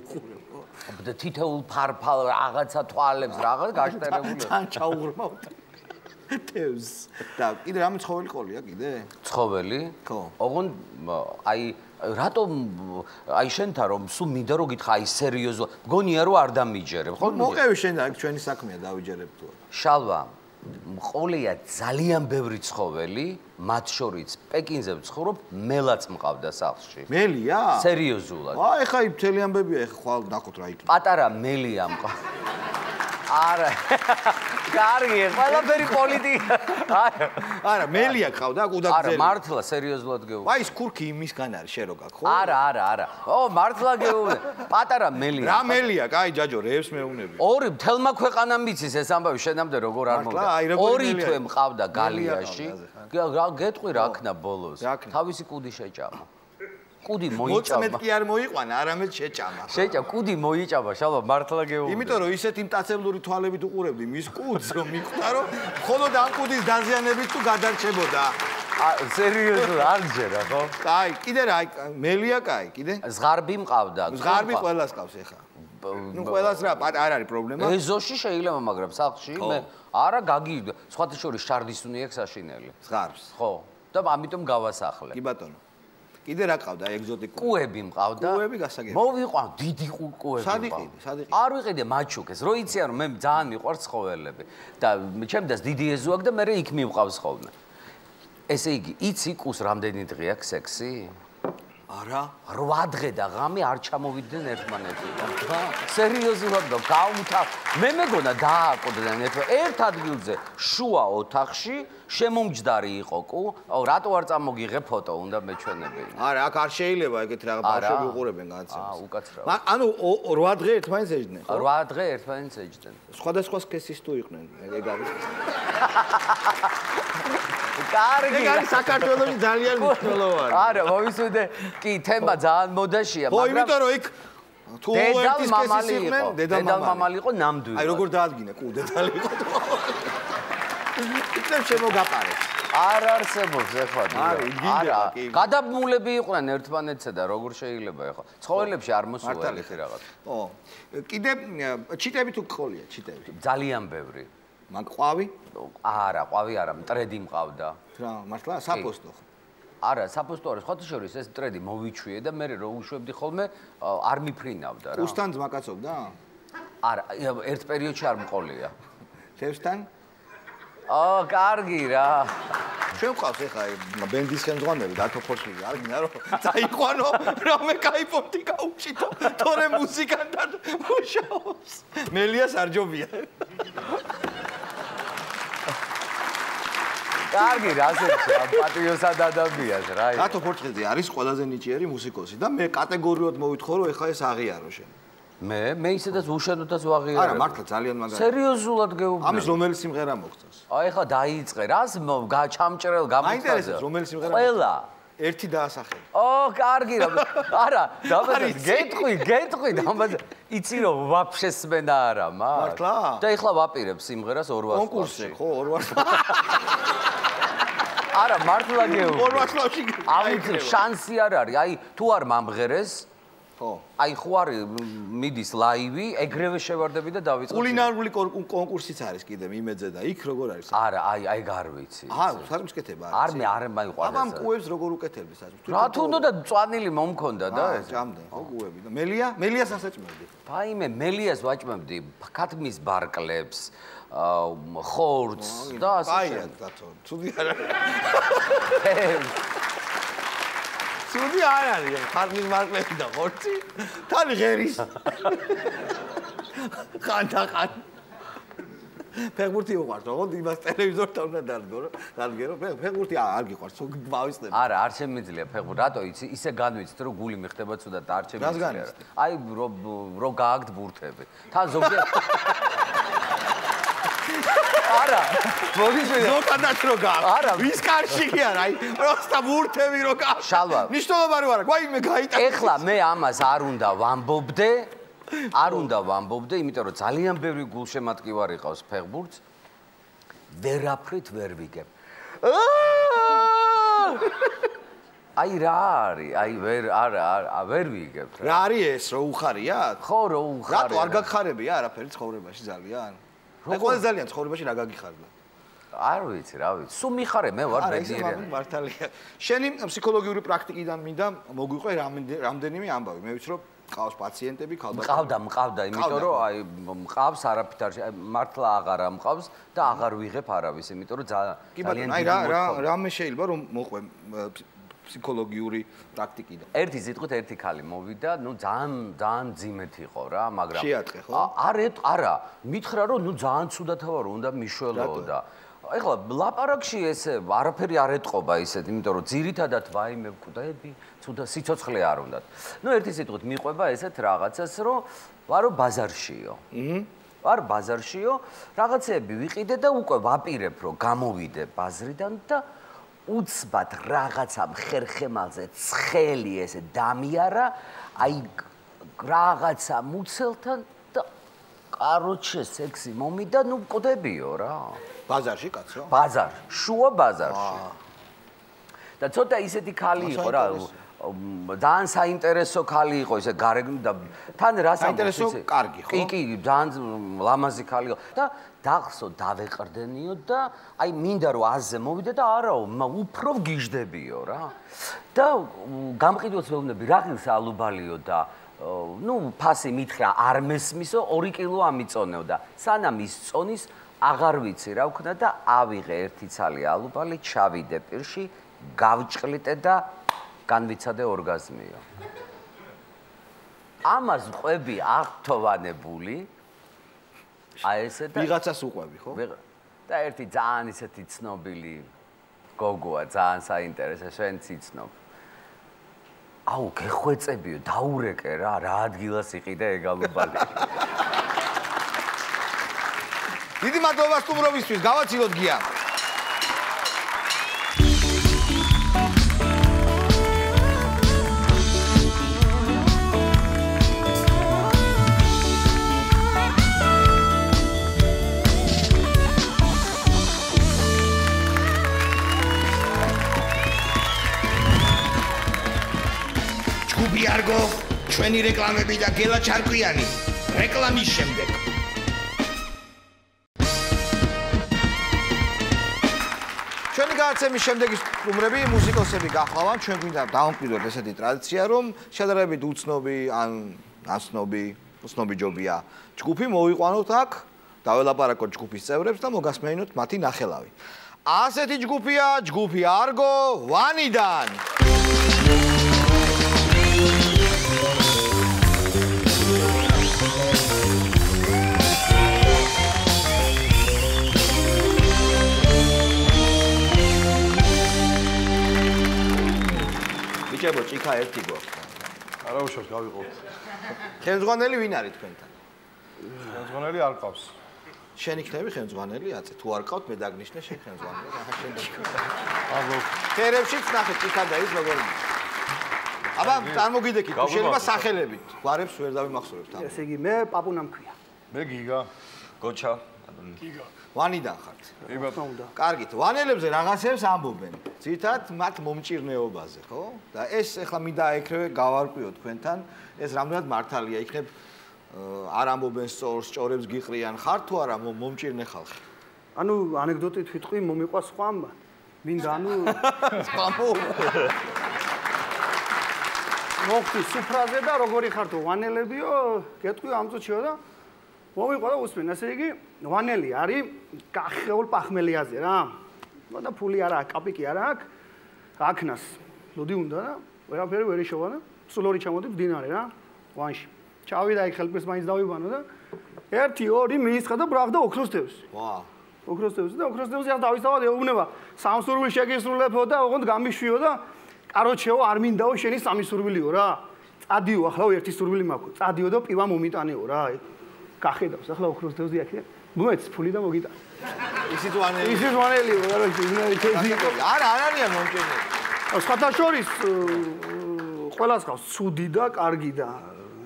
უყურე ხო? და თითოეულ ფარფალ რაღაცა თვალებს რაღაც გაშტერებული. თან ჩაუღრმავთ. თევზს. და კიდე რამე ცხოველი ყოლია კიდე? ცხოველი? ხო. ოღონ აი რატომ აი შენთან რომ სულ მინდა რომ გითხრა აი სერიოზულად მგონია რომ არ დამიჯერებ ხო? მოკევი შენ და ჩვენი საქმეა დავიჯერებ თუ არა. შალვა მყოლია ძალიან ბევრი ცხოველი, მათ შორის პეკინზე ვცხოვრობ, მელაც მყავდა სახლში. მელია? სერიოზულად. აი ხა მთელი ამბებია, ეხა ხვალ ნახოთ რა იქნება. პატარა მელია მყავდა. არა. კარგი, ყველაფერი პოლიტიკა. არა, მელია ყავდა, კუდაკძელი. არა, მართლა სერიოზულად გეუბნები. აი ეს ქურქი იმისგან არის, შენ რო გაქ ხო? არა. ო, მართლა გეუბნები. პატარა მელია. რა მელია? კაი, ჯაჯო, რევს მეუბნები. ორი მთელმა ქვეყანამ მიცის ეს ამბავი, შენამდე როგორ არ მოვიდა. ორი თვე მყავდა გალიაში. გეტყვი რა ქნა ბოლოს. თავისი კუდი შეჭამა. კუდი მოიჭამა. მოწმედ კი არ მოიყვანა, არამედ შეჭამა. კუდი მოიჭამა, შალვა მართლა გეუბნები. იმიტომ რომ ისეთი მტაცებლური თვალებით უყურებდი მის კუდს, რომ მიხვდა რომ მხოლოდ ამ კუდის დაზიანებით თუ გადარჩებოდა. სერიოზულად არ ჯერა ხო? კაი, კიდე რა, მელია კაი, კიდე? ზღარბი მყავდა. ზღარბი ყველას ყავს ეხა. ნუ ყველას რა, არ არის პრობლემა. ეზოში შეიძლება, მაგრამ სახლში მე არა გაგიდო. სხვათა შორის შარდისუნი აქვს საშინელი. ზღარბს. ხო. და ამიტომ გავასახლე. კი ბატონო. კიდე რა ყავდა ეგზოტიკური? კუები მყავდა. კუები გასაგები. მოვიყვან დიდი კუები. სად იყიდე? სად იყიდე? არ ვიყიდე მაჩუკეს. რო იციან რომ მე ძალიან მიყვარს ცხოველები და ჩემდას დიდი ეზო აქვს და მე იქ მივყავს ხოლმე. ესე იგი, იცი კუს რამდენი დღე აქვს სექსი? არა. 8 დღე და ღამე არ ჩამოვიდნენ ერთმანეთიდან. სერიოზულად გავუთა. მე მეგონა დააკვდნენ ერთ ადგილზე შუა ოთახში შემომჯდარი იყო კუ. აუ რატო არ წამოგიღე ფოტო უნდა მეჩვენებინა. არა, აქ არ შეიძლება ეგეთ რაღაც ბავშვები უყურებენ განაცემას. უკაცრავ. ანუ 8 დღე ერთმანეთს ეჯდნენ, ხო? 8 დღე ერთმანეთს ეჯდნენ. სხვადასხვა სქესის თუ იყვნენ, ეგ არის. კარგი. ეგ არის საქართველოში ძალიან მნიშვნელოვანი. არა, მოვისვიდე, კი, თემა ძალიან მოდაშია, მაგრამ ხო, იმიტომ რომ იქ თუ ერთი სქესის იყვნენ, დედალ-მამალი იყო ნამდვილად. აი როგორ დაადგინე, კუ დედალი იყო. იქნებ შემოგაყარე. არ არსებობს ეხლა. არა, გადაბმულები იყვნენ ერთმანეთსა და როგორ შეიძლება ეხლა. ცხოველებში არ მოსულა ეგეთი რაღაც. ო, კიდე ჩიტები თუ გყოლია, ჩიტები? ძალიან ბევრი. მაგ ყვავი? არა, ყვავი არა, მტრედი მყავდა. რა, მართლა საფოსტო ხო? არა, საფოსტო არა, სხვათა შორის ეს მტრედი მოვიჩვიე და მე რო უშვებდი ხოლმე არ მიფრინავდა რა. უსთან ძმაკაცობდა? არა, ერთ პერიოდში არ მყოლია. თევსთან? კარგი რა. ჩვენ ყავს ეხა ბენდის ხელმძღვანელი დათო ხორშილი, არ გინდა რომ წაიყვანო, რამე кай პორტი გაუჩიტო, თორე მუსიკანტად მუშაობს. მელიას არ ჯობია. კარგი, რასეჩი, პატრიოსად ადამიანს რა. დათო ხორშილი არის ყველაზე ნიჭიერი მუსიკოსი და მე კატეგორიულად მოვითხოვ რომ ეხა ეს აღიარო შენ. მე ისედაც უშენოდაც ვაღიარებ. არა, მართლა ძალიან მაგარი. სერიოზულად გეუბნები. ამის რომელი სიმღერა მოგწონს? აი ხა დაიწყე, რას ჩამჭრელ გამოცხადე. მაინტერესებს რომელი სიმღერა? ყველა. ერთი დაასახელე. კარგი რა. არა, დავაძე, გეტყვი, დამბაზე. იცი რომ ვაფშე სმენა არა, მართლა? და ეხლა ვაპირებ სიმღერას 200. კონკურსზე, ხო, 200. არა, მართლა გეუბნები. ფორმაციაში ამით შანსი არ არის. აი, თუ არ მომღერეს, ხო. აი, ხო არის მიდის ლაივი, ეგრევე შევარდები და დავიწყებ. კულინარული კონკურსიც არის კიდე იმედზე და იქ როგორ არის? არა, აი gar ვიცი. საქმის კეთება არის. არ მაიყვარს. აბა მკუებს როგორ უკეთებდი საქმეს? რა თუ უნდა და მწვანილი მომქონდა და ეს. ჭამდე, ხო კუები და მელიას ასაჭმევდი. ფაიმე, მელიას ვაჭმევდი, ქათმის ბარკლებს, ხორცს და ასე. აია დათო, ცუდი არ არის. ცუდი არ არის, ქათმის ბარკლები და ხორცი. თალი ღერის. ხანდახან. ფეხბურთი უყვარს, ოღონდ იმას ტელევიზორთან უნდა დადგერო. ფეხბურთი არ გიყვარს, მავისწრებ. არა, არ შემიძლია ფეხბურთი. რატო იცი, ისე განვიცით, რომ გული მიხდება ცუდად და არ შემიძლია. აი, რო გააგდ ბურთები. თან ზოგიერთ არა, მოგიშვიდა. ზოგადად რო გააგდ. არა, ვის კარში კი არა, აი, პროსტა ბურთები რო გააგდ. შალვა. ნიშნულობა რო არა, გვაი მე გაიტანა. ეხლა მე ამას არ უნდა ვამბობდე. არ უნდა ვამბობდე, იმიტომ რომ ძალიან ბევრი გულშემატკივარი ყავს ფეხბურთს. ვერაფრით ვერ ვიგებ. აი რა არის? აი ვერ ვიგებ. რა არის ეს, რო უხარია? ხო, რო უხარია. რატო არ გაგხარებია არაფერი ცხოვრებაში ძალიან? აი ყველა ძალიან ცხოვრებაში რა გაგიხარდა? არ ვიცი, რა ვიცი. სულ მიხარე, მე ვარ ბედნიერი. არა, მართალია. შენი ფსიქოლოგიური პრაქტიკიდან მინდა მოგვიყვე რამდენიმე ამბავი. მე ვიცი რომ ყავს პაციენტები, მყავდა, იმიტომ რომ აი მყავს არაფრით არ მართლა აღარა მყავს და აღარ ვიღებ არავის, იმიტომ რომ ძალიან აი რამე შეიძლება რომ მოყვე ფსიქოლოგიური პრაქტიკიდან. ერთი სიტყვით ერთი ქალი მოვიდა, ნუ ძალიან ძიმეთ იყო რა, მაგრამ შეატყე ხო? არა, მითხრა რომ ნუ ძალიან ცუდათა ვარ, უნდა მიშველო და ეხლა ლაპარაკში ესე არაფერი არ ეტყობა ისეთ, იმიტომ რომ ძირითადად ვაიმე მკვდები, ცუდა სიცოცხლე არ უნდათ. ნუ ერთი სიტყვით მიყვება ესეთ რაღაცას, რომ ვარო ბაზარშიო. ვარ ბაზარშიო, რაღაცეები ვიყიდე და უკვე ვაპირებ, რომ გამოვიდე ბაზრიდან და უცბად რაღაცა ხერხემალზე ცხელი ესე დამიარა, აი რაღაცა მუცელთან და კაროჩე სექსი მომიდა, ნუ მკვდებიო რა. ბაზარში კაცო? ბაზარ, შუა ბაზარში. და ცოტა ისეთი ქალი იყო რა, ძალიან საინტერესო ქალი იყო, ისე გარეგნ და თან რა საინტერესო კარგი ხო? კი, ძალიან ლამაზი ქალი იყო და დახსო დავეყრდენიო და აი მინდა რომ აზზე მოვიდე და არაო, უფრო გიждდებიო რა. და გამყიდველს ვეუბნები, რა ღირს ალუბალიო და ნუ ფასი მითხრა არ მესმისო, 2 კილო ამიწონეო და სანამ ის წონის აღარ ვიცი რა ვქნა და ავიღე ერთი ცალი ალუბალი, ჩავიდე პირში, გავჭყლიტე და განვიცადე ორგაზმიო. ამას ყვები აღთოვანებული. აი ესე და ვიღაცას უყვები, ხო? და ერთი ძალიან ისეთი ცნობილი გოგოა, ძალიან საინტერესო, შენც იცნობ. აუ, გეხვეწებიო, დაურეკე რა ადგილას იყიდე ეგ ალუბალი. დიდი მადლობა სტუმრობისთვის, გავაცილოთ გია. ჯგუფი არგო, ჩვენი რეკლამები და გელა ჩარკვიანი. რეკლამის შემდეგ. ჩვენი გადაცემის შემდეგი სტუმრები მუსიკოსები გახლავთ. ჩვენ გვინდა დავამკვიდროთ ესეთი ტრადიცია, რომ შედარებით უცნობი ან უცნობი ჯობია ჯგუფი მოვიყვანოთ აქ, დაველაპარაკოთ ჯგუფის წევრებს და მოგასმენინოთ მათი ნახელავი. ასეთი ჯგუფია, ჯგუფი არგო ვანიდან. ბიჭებო, ჭიქა ერთი გვაქვს. არა უშავს გავიყოთ. ხელმძღვანელი ვინ არის თქვენთან? ხელმძღვანელი არ ყავს. შენ იქნები ხელმძღვანელი, აწე თუ არ ყავთ, მე დაგნიშნე შენ ხელმძღვანელი. აჰა, შენ დაგიქვა. აბა, ხერებშიც ნახე ჭიქა და ის როგორ. აბა, წარმოგიდექით, შეიძლება სახელებით. გვარებს ვერ დავიმახსოვრებ თან. ესე იგი, მე პაპუნა მქვია. მე გიგა. გოჩა. ვანიდან ხართ? კარგით, ვანელებზე რაღაცებს ამბობენ. ძირითადად მათ მომჭირნეობაზე, ხო? და ეს ახლა მინდა აიქრევე გავარკვიო თქვენთან, ეს რამდენად მართალია, იქნებ არ ამბობენ სწორს, ჭორებს გიყრიან, ხართ თუ არა მომჭირნე ხალხი? ანუ ანეკდოტით ვიტყვი, მომიყვა სხვა მინდა ანუ მოხდი სუფრაზე და როგორი ხართო ვანელებიო, გეტყვი ამ წუთშიო და მომიყვა და უსმენ, ასე იგი ვანელი არის კახეულ პახმელიაზე რა. და ფული არა აქვს, კაპიკი არა აქვს. აქნას ლოდი უნდა და ვერაფერი ვერ იშოვა და სულ ორი ჩამოდი მდინარე რა, ვანში. ჩავიდა იქ ხელფერს მაინც დავიბანო და 1-2 მიისხა და ბრაღდა ოქროსთევს. ვა. ოქროსთევს და ოქროსთევს ახლა დავისწავად ეუბნება სამ სურვილი შეგისრულებო და ოღონდ გამიშვიო და კაროჩეო არ მინდაო შენი სამი სურვილიო რა. წადიო ახლა ერთი სურვილი მაქვს. წადიო და პივა მომიტანეო რა. გახედავს ახლა ოქროსთევს დიახი. მოეც ფული და მოგიტა. ისიც ვანელი. ისიც ვანელიო რა. არა, არ არიან მომჭირნე. სხვათა შორის ყველას ყავს ცუდი და კარგი და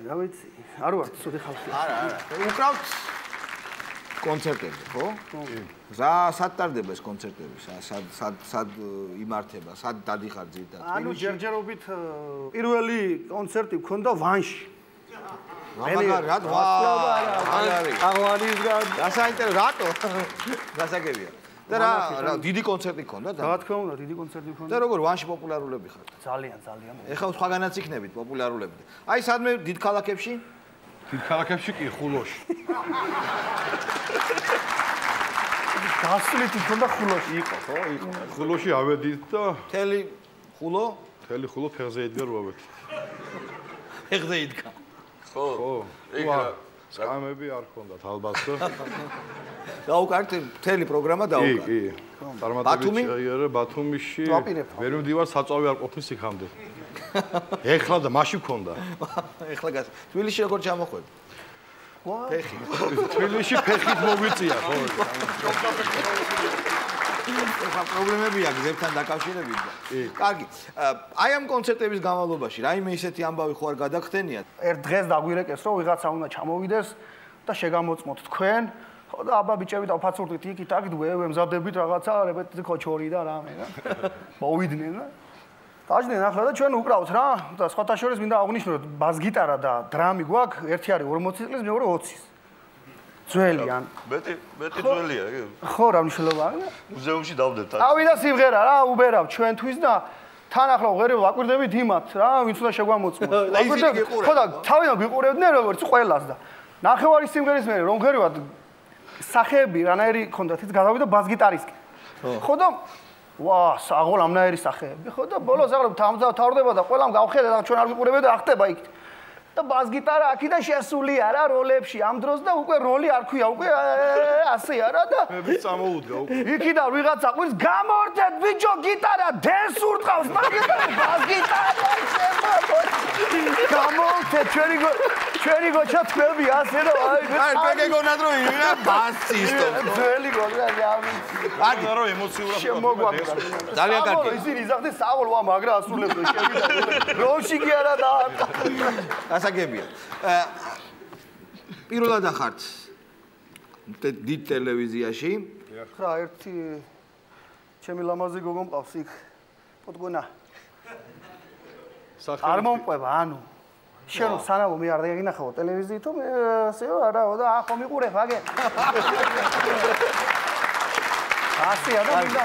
რა ვიცი, არ ვარ ცუდი ხალხი. არა. უკრავთ კონცერტებზე, ხო? რა სად ტარდება ეს კონცერტები? სად იმართება? სად დადიხარ ძირითადად? ანუ ჯერჯერობით პირველი კონცერტი მქონდა ვანში. მაგარი, აღარისგან. გასაინტერესო, რატო? გასაგებია. და რა დიდი კონცერტი გქონდა და? რა თქმა უნდა, დიდი კონცერტი გქონდა. და როგორ ვანში პოპულარულები ხართ? ძალიან. ეხლა სხვაგანაც იქნებით პოპულარულები. აი სადმე დიდ ქალაქებში? დიდ ქალაქებში კი ხულოში. გასვლით იქონდა ხულოში იყო, ხო? იყო. ხულოში ავედით და მთელი ხულო? მთელი ხულო ფეხზე იდგა რვავეთ. ფეხზე იდგა. ხო. იქა სკამები არ ქონდათ ალბათ. დაუკარგეთ მთელი პროგრამა დაუკარგეთ. კი. წარმატებით შეიარა ბათუმიში. ვერ მივდივარ საწავი არ ყოფნის იქამდე. ეხლა და მაშინ ქონდა. ეხლა გას. თბილისში როგორ ჩამოხვედი? ფეხი. თბილისში ფეხით მოგვიწია, ხო? ეხლა პრობლემებია გზებთან დაკავშირებით და. კარგი. აი ამ კონცერტების განმავლობაში რაიმე ისეთი ამბავი ხო არ გადაგხდენიათ? ერთ დღეს დაგვირეკეს, რომ ვიღაცა უნდა ჩამოვიდეს და შეგამოწმოთ თქვენ. ხო და აბა ბიჭები დავფაცურდით იქით აქ ვემზადებით რაღაცა რეპეტიცია ქოჩორი და რამე რა. მოვიდნენ და დაждდნენ ახლა და ჩვენ უკრავთ რა და სხვათა შორის მინდა აღვნიშნო რომ ბას-გიტარა და დრამი გვაქვს, ერთი არის 40 წლის, მეორე 20-ის. ძველი ან მეტი ძველია, კი? ხო, რა მნიშვნელობა აქვს? მუზეუმში დავდეთ. ავიდა სიმღერა რა, უბერავ ჩვენთვის და თან ახლა ვღერი ვაკვირდებით იმათ რა, ვინც უნდა შეგვამოწმოს. ხო და თავიდან გვიყურებდნენ როგორც ყველას და ნახევარი სიმღერის მერე რომ ღერივად სახეები რანაირი ქონდათ ის გადავიდა ბას-გიტარისკენ. ხო და ვა, საღოლ ამნაირი სახეები. ხო და ბოლოს აღარ თავდება და ყველამ გავხედა და ჩვენ არ ვიყურებია და ახტება იქ. და ბას-გიტარა აქიდან შესულია რა როლებში ამ დროს და უკვე როლი არ ქვია, უკვე ასე არა და მე წამოუდგა უკვე. იქიდან ვიღაცა ყვირს გამორდეთ ბიჭო გიტარა დენს ურტყავს, მაგიტარა ბას-გიტარა გამორდეთ ჩვენი გოჩა თქვები ასე რომ აი პეგეგონად რომ იღა ბასისტო. ძველი გოგრა კარგი რა ემოციურად შემოგვაგდა. ძალიან კარგი. ისინი ზახდე საღოლ ვა მაგრა ასრულებს შევიდა. როლში კი არა და გასაგებია. პირველად ახართ დიდ ტელევიზიაში. ხა ერთი ჩემი ლამაზი გოგო მყავს იქ. პოტგონა. არ მომყვება, ანუ შენ რომ სანამ მე არ დაგინახავ ტელევიზიით, მე ასეო არაო და ახო მიყურებ აგე. ასეა და მინდა.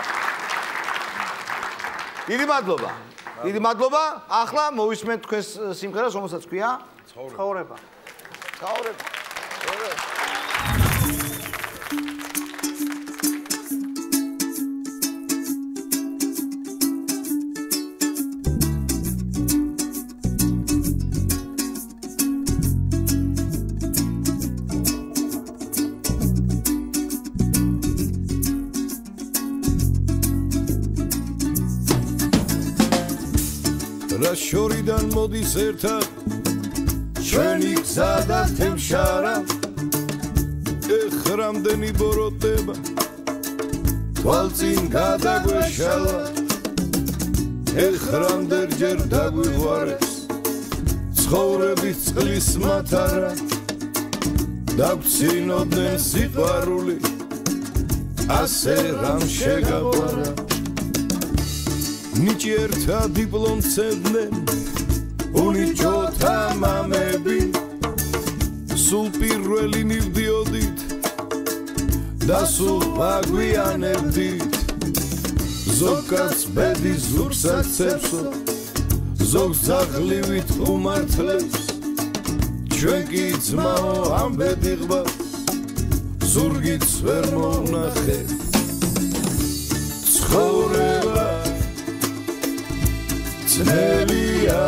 დიდი მადლობა. დიდი მადლობა. ახლა მოვისმენთ თქვენს სიმღერას, რომელსაც ქვია ცხოვრება. ცხოვრება. რა შორიდან მოდის ერთად ჩვენი გზა და თემშარა ეხრამდენი ბოროტება თვალწინ გადაგვეშალა ეხრამდერ ჯერ დაგვიღვარეს ცხოვრების წყლის მათარა დაგვცინოდნენ სიყვარული ასე რამ შეგაყვარა ნიჭიერთა დიპლომს ცევდნენ უნიჭოთა მამები სულ პირველი მივდიოდით და სულ ვაგვიანებდით ზოგაც ბედის ზურგსაც ცევსო ზოგს ძაღლივით უმართლებს ჩვენ კი ძმაო ამ ბედიღბა ზურგიც ვერ მოვნახე ცხოვრება ძნელია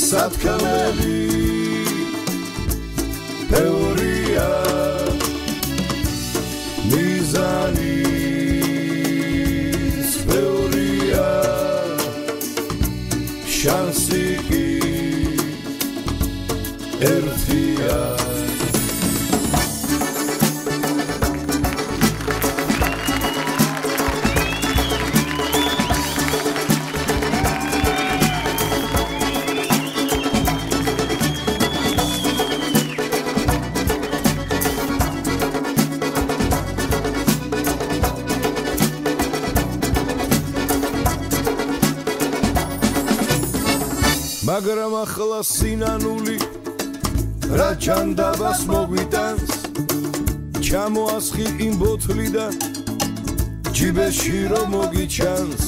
სათქმელი ბევრია მიზანის ბევრია შანსი კი ერთია მაგრამ ახლა სინანული რა ჯანდაბას მოგვიტანს ჩამოასხი იმ ბოთლიდან ჯიბეში რომ მოგიჩანს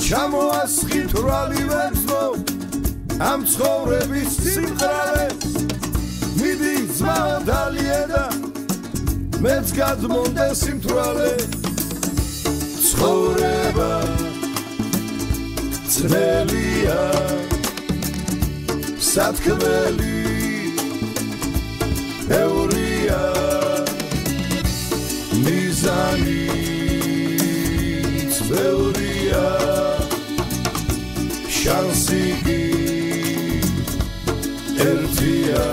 ჩამოასხი თვალი ვერცმო ამ ცხოვრების სიმყრალეს მიდი ძმა დალიედა მეც გადმონდა სიმთვრალე ცხოვრება ძნელია სათქმელი ბევრია მიზანიც ბევრია შანსი კი ერთია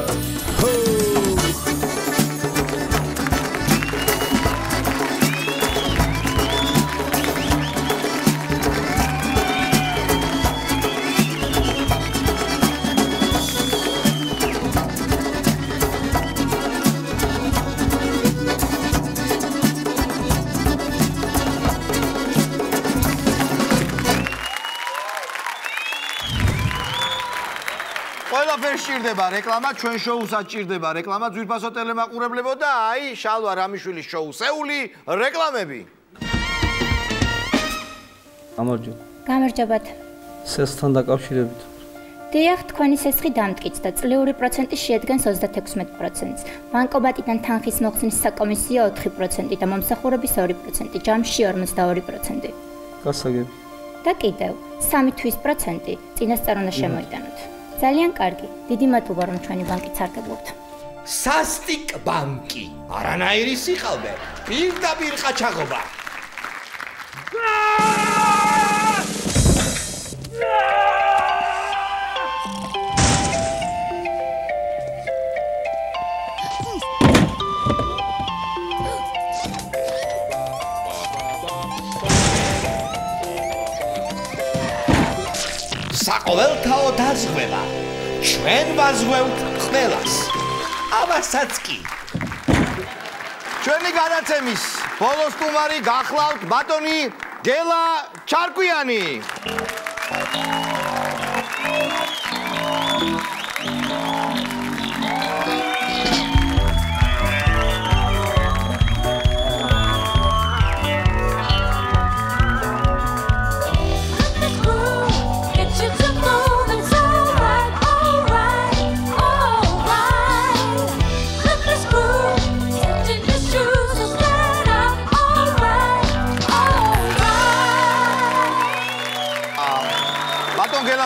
სჭირდება რეკლამა, ჩვენ შოუსაც სჭირდება რეკლამა, ძვირფასო ტელემაყურებლებო და აი შალვა რამიშვილის შოუსეული რეკლამები. გამარჯობა. გამარჯობათ. სესთან დაკავშირებით. დიახ, თქვენი სესხი დამტკიცდა, წლიური პროცენტი შეადგენს 36%-ს. ბანკომატიდან თანხის მოხსნის საკომისიო 4% და მომსახურების 2%, ჯამში 52%. გასაგები. და კიდევ 3 თვის პროცენტი წინასწარ უნდა შემოიტანოთ. ძალიან კარგი. დიდი მადლობა რომ ჩვენი ბანკი წარგებლობთ. სასტიკ ბანკი. არანაირი სიყალბე. პირდაპირ ყაჩაღობა. საყოველთაო დაზღვევა. ჩვენ ვაზღვევთ ყველას. ამასაც კი. ჩვენი გადაცემის ბოლო სტუმარი გახლავთ ბატონი გელა ჩარკვიანი.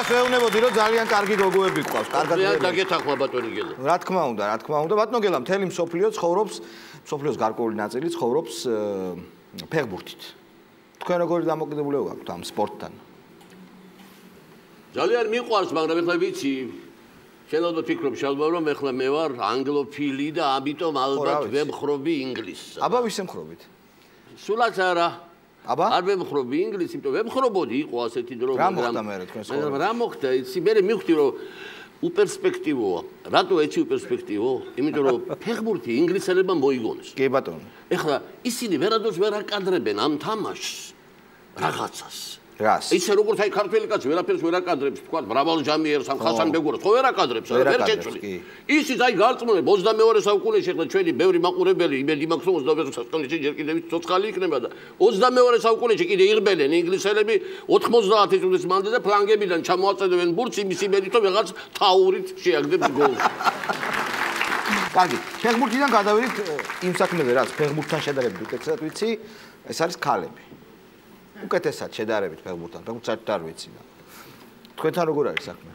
შეეუნებოდი რომ ძალიან კარგი გოგოები გყავს. კარგად დაგეთახმა ბატონი გელა. რა თქმა უნდა, რა თქმა უნდა. ბატონო გელა მთელი მსოფლიო ცხოვრობს, მსოფლიოს გარკვეული ნაწილი ცხოვრობს ფეხბურთით. თქვენ როგორი დამოკიდებულება გაქვთ ამ სპორტთან? ძალიან მიყვარს, მაგრამ ეხლა ვიცი, შენ ალბათ ფიქრობ შალვა რომ ეხლა მე ვარ ანგლოფილი და ამიტომ ალბათ ვემხრობი ინგლისს. აბა ვის ემხრობით? სულაც არა. აბა არ ვემხრობი ინგლისს, იმიტომ ვემხრობოდი იყო ასეთი დრო, მაგრამ რა მოხდა მე თქვენ ცხოვრებაში? რა მოხდა? იცი, მე მივხვდი რომ უპერსპექტივოა. რატო ეცი უპერსპექტივო? იმიტომ რომ ფეხბურთი ინგლისელებმა მოიგონეს. კი ბატონო. ეხლა ისინი ვერადოს ვერ აკადრებენ ამ თამაშს რაღაცას. რას? ისე როგორც აი ქართველი კაცი ვერაფერს ვერ აკადრებს, თქვა მრავალ ჟამიერს ამ ხასან ბეგურას, ხო ვერ აკადრებს, ვერ შეჭრილი. ისიც აი გარწმუნე 22 საუკუნეში ეხლა ჩვენი ბევრი მაყურებელი იმედი მაქვს რომ 21 საუკუნეში ჯერ კიდევ ცოცხალი იქნება და 22 საუკუნეში კიდე იღბნენ ინგლისელები 90 წლის მანძილზე ფლანგებიდან ჩამოაწედებენ ბურთს იმის იმედით რომ რაღაც თაურით შეაგდებს გოლს. კარგი, ფეხბურთიდან გადავიდით იმ საქმეზე, რაც ფეხბურთთან შედარებით უკეთესად ვიცი, ეს არის ქალები. უკეთესად შედარებით ფეხბურთთან, ფეხბურთს არ ვიცი და თქვენთან როგორ არის საქმე?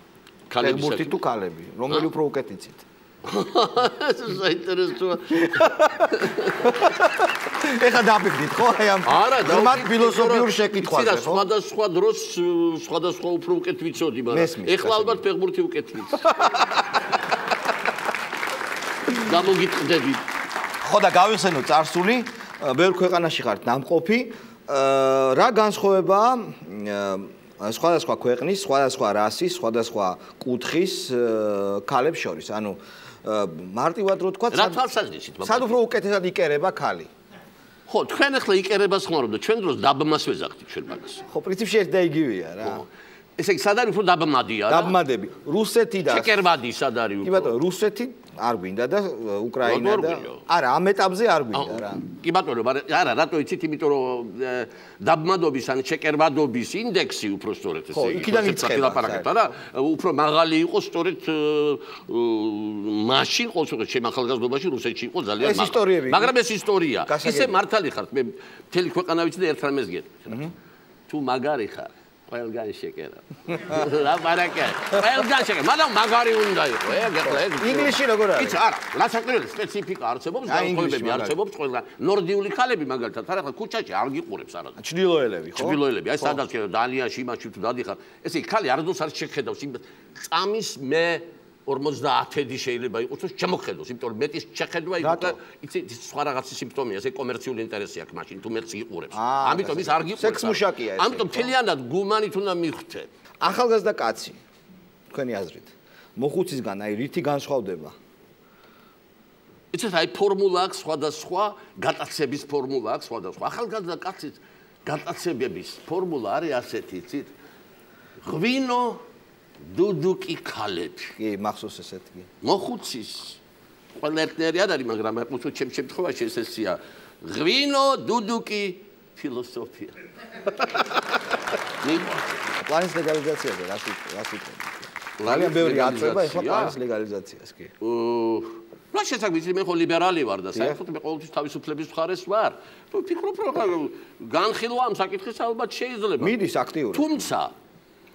ფეხბურთი თუ ქალები, რომელი უფრო უკეთიცით? ეს საინტერესოა. ეხლა დაფიქრდით ხო? აი ამ გრმად ფილოსოფიურ შეკითხვაზე, ხო? სხვადასხვა დროს სხვადასხვა უფრო უკეთ ვიცოდი, მაგრამ ეხლა ალბათ ფეხბურთი უკეთ ვიცი. გამოგიტყდებით. ხო და გავიხსენო წარსული, ბევრ ქვეყანაში ხართ ნამყოფი. რა განსხვავებაა სხვადასხვა ქვეყნის, სხვადასხვა რასის, სხვადასხვა კუთხის ქალებს შორის? ანუ მარტივად რო თქვა, რა თვალსაზრისით? სად უფრო უკეთესად იკერება ქალი? ხო, თქვენ ახლა იკერებას ხმარობთ და ჩვენ დროს დაბმას ვეზახდით ჩვენ მაგას. ხო, პრინციპში ერთ და იგივეა რა. ესე იგი, სად არის უფრო დაბმადია რა? დაბმადები. რუსეთი და ჩეკერბადი სად არის უფრო? კი ბატონო, რუსეთი არ გვინდა და უკრაინა და არა, ამ ეტაპზე არ გვინდა რა. კი ბატონო, არა, რატო იცით? იმიტომ რომ დაბმადობის ან ჩეკერბადობის ინდექსი უფრო სწორედ ესე იგი. ხო, იქიდან იწყება რა. უფრო მაღალი იყო სწორედ მაშინ ყოველთვის ჩემ ახალგაზრდობაში რუსეთში იყო ძალიან მაღალი. ეს ისტორიები. მაგრამ ეს ისტორია. ისე მართალი ხართ, მე მთელი ქვეყანა ვიცი და ერთ რამეს გეტყვი. თუ მაგარი ხარ ყველგან შეკერა. რა ბარაკა. ყველგან შეკერა. მაგრამ მაგარი უნდა იყო, ეხლა ეს. ინგლისში როგორ არის? იცი, არა, რასაკვირველია, სპეციფიკა არსებობს, განსხვავებები არსებობს ყველგან. ნორდიული ხალები მაგალითად, არა, ქუჩაში არ გიყურებს არა. ჩრდილოელები, ხო? ჩრდილოელები, აი სადაც დანიაში, იმაში თუ დადიხარ, ესე იგი ხალი არასდროს არ შეხედავს იმ წამის მე 50-დი შეიძლება იყოს, რომ შემოხედოს, იმიტომ რომ მეტის შეხედვა იყო, იცი, სხვა რაღაცის სიმპტომია, ეს კომერციული ინტერესი აქვს მაშინ, თუ მეც იყურებს. ამიტომ ის არ გიყურებს. სექსმუშაკია ეს. ამიტომ მთლიანად გუმანით უნდა მიხვდე. ახალგაზრდა კაცი, თქვენი აზრით, მოხუცისგან აი რითი განსხვავდება? იცით, აი ფორმულა აქვს სხვადასხვა, გატაცების ფორმულა აქვს სხვადასხვა. ახალგაზრდა კაცის გატაცებების ფორმულა არის ასეთი, იცით? ღვინო დუდუკი ქალები. კი, მახსოვს ესეთი. მოხუცის ყველა ერთნაირი არ არის, მაგრამ მოხუცის ჩემ შემთხვევაში ესეა. ღვინო დუდუკი ფილოსოფია. პლანის ლეგალიზაციაზე რას ვიტყვი? ძალიან ბევრი აწება ეხლა პლანის ლეგალიზაციას, კი. რა შესაძლოა მე ხო ლიბერალი ვარ და საერთოდ მე ყოველთვის თავისუფლების მხარეს ვარ. ვფიქრობ რომ განხილვა ამ საკითხის ალბათ შეიძლება. მიდის აქტიურად. თუმცა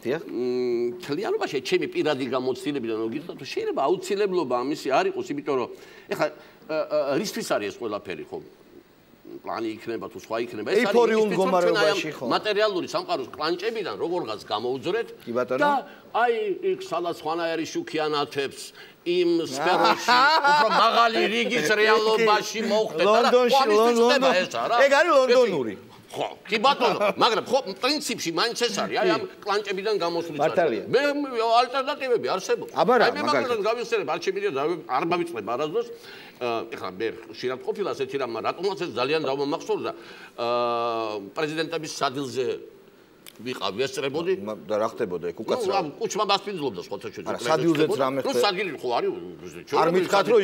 თლიანობაში ჩემი პირადი გამოცდილებიდან მოგიხსნათ რომ შეიძლება აუცილებლობა ამისი არ იყოს, იმიტომ რომ ეხლა რისთვის არის ეს ყველაფერი ხო? პლანი იქნება თუ სხვა იქნება, ეს არის მატერიალური სამყაროს კლანჭებიდან როგორღაც გამოუძრეთ და აი იქ სადაც ხანაერი შუქიანათებს იმ სფეროში უფრო მაღალი რიგის რეალობაში მოხდეთ და ეგ არის ლონდონური. ხო, კი ბატონო, მაგრამ ხო პრინციპში მაინც ეს არის, აი ამ კლანჭებიდან გამოსული მართალია. მე ალტერნატივები არსებობს. აი მე მაგალითად გავიხსენებ, არ შემიძლია არ მავიწყებ არასდროს. ეხლა მე ხშირად ყოფილა ასეთი რამ, რატომაც ეს ძალიან დავამახსოვრდა. პრეზიდენტების სადილზე ვიყავი, ესწრებოდი და რა ხდებოდა ეგ უკაცრავ. ნუ კუჩმა მასპინძლობდა სხვათა შეჭრა. არა, სადილზეც რამე ხდებოდა. ნუ სადილი ხო არის, არ მითხრათ რომ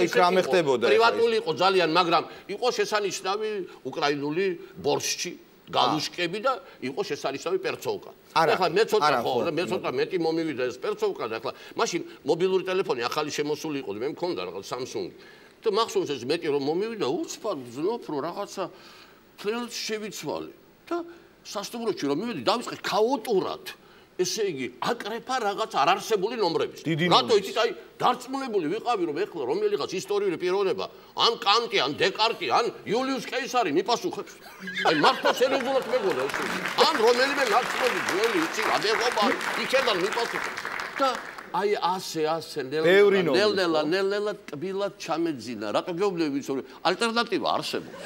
იქ რამე ხდებოდა. პრივატული იყო ძალიან, მაგრამ იყო შესანიშნავი უკრაინული ბორშჩი, გალუშკები და იყო შესანიშნავი პერცოვკა. ეხლა მე ცოტა მეტი მომივიდა ეს პერცოვკა და ეხლა მაშინ მობილური ტელეფონი ახალი შემოსული იყო, მე მქონდა რაღაც Samsung. და მახსოვს ეს მეტი რომ მომივიდა, უცბად ვზნობ რომ რაღაცა თლიანად შევიცვალე და სასტუმროში რომ მივედი დავიწყე ქაოტურად ესე იგი აკრეფა რაღაც არარსებული ნომრების რატო იცით აი დარწმუნებული ვიყავი რომ ეხლა რომელიღაც ისტორიული პიროვნება ან კანტი ან დეკარტი ან იულიუს კეისარი მიპასუხებს აი მართლა სერიოზულად მეგონა ეს ან რომელიმე ნაცნობი ძველი იცი ამერობა იქიდან მიპასუხებს და აი ასე ნელ-ნელა ტკბილად ჩამეძინა რატო გეუბნები ვიცი რომ ალტერნატივა არსებობს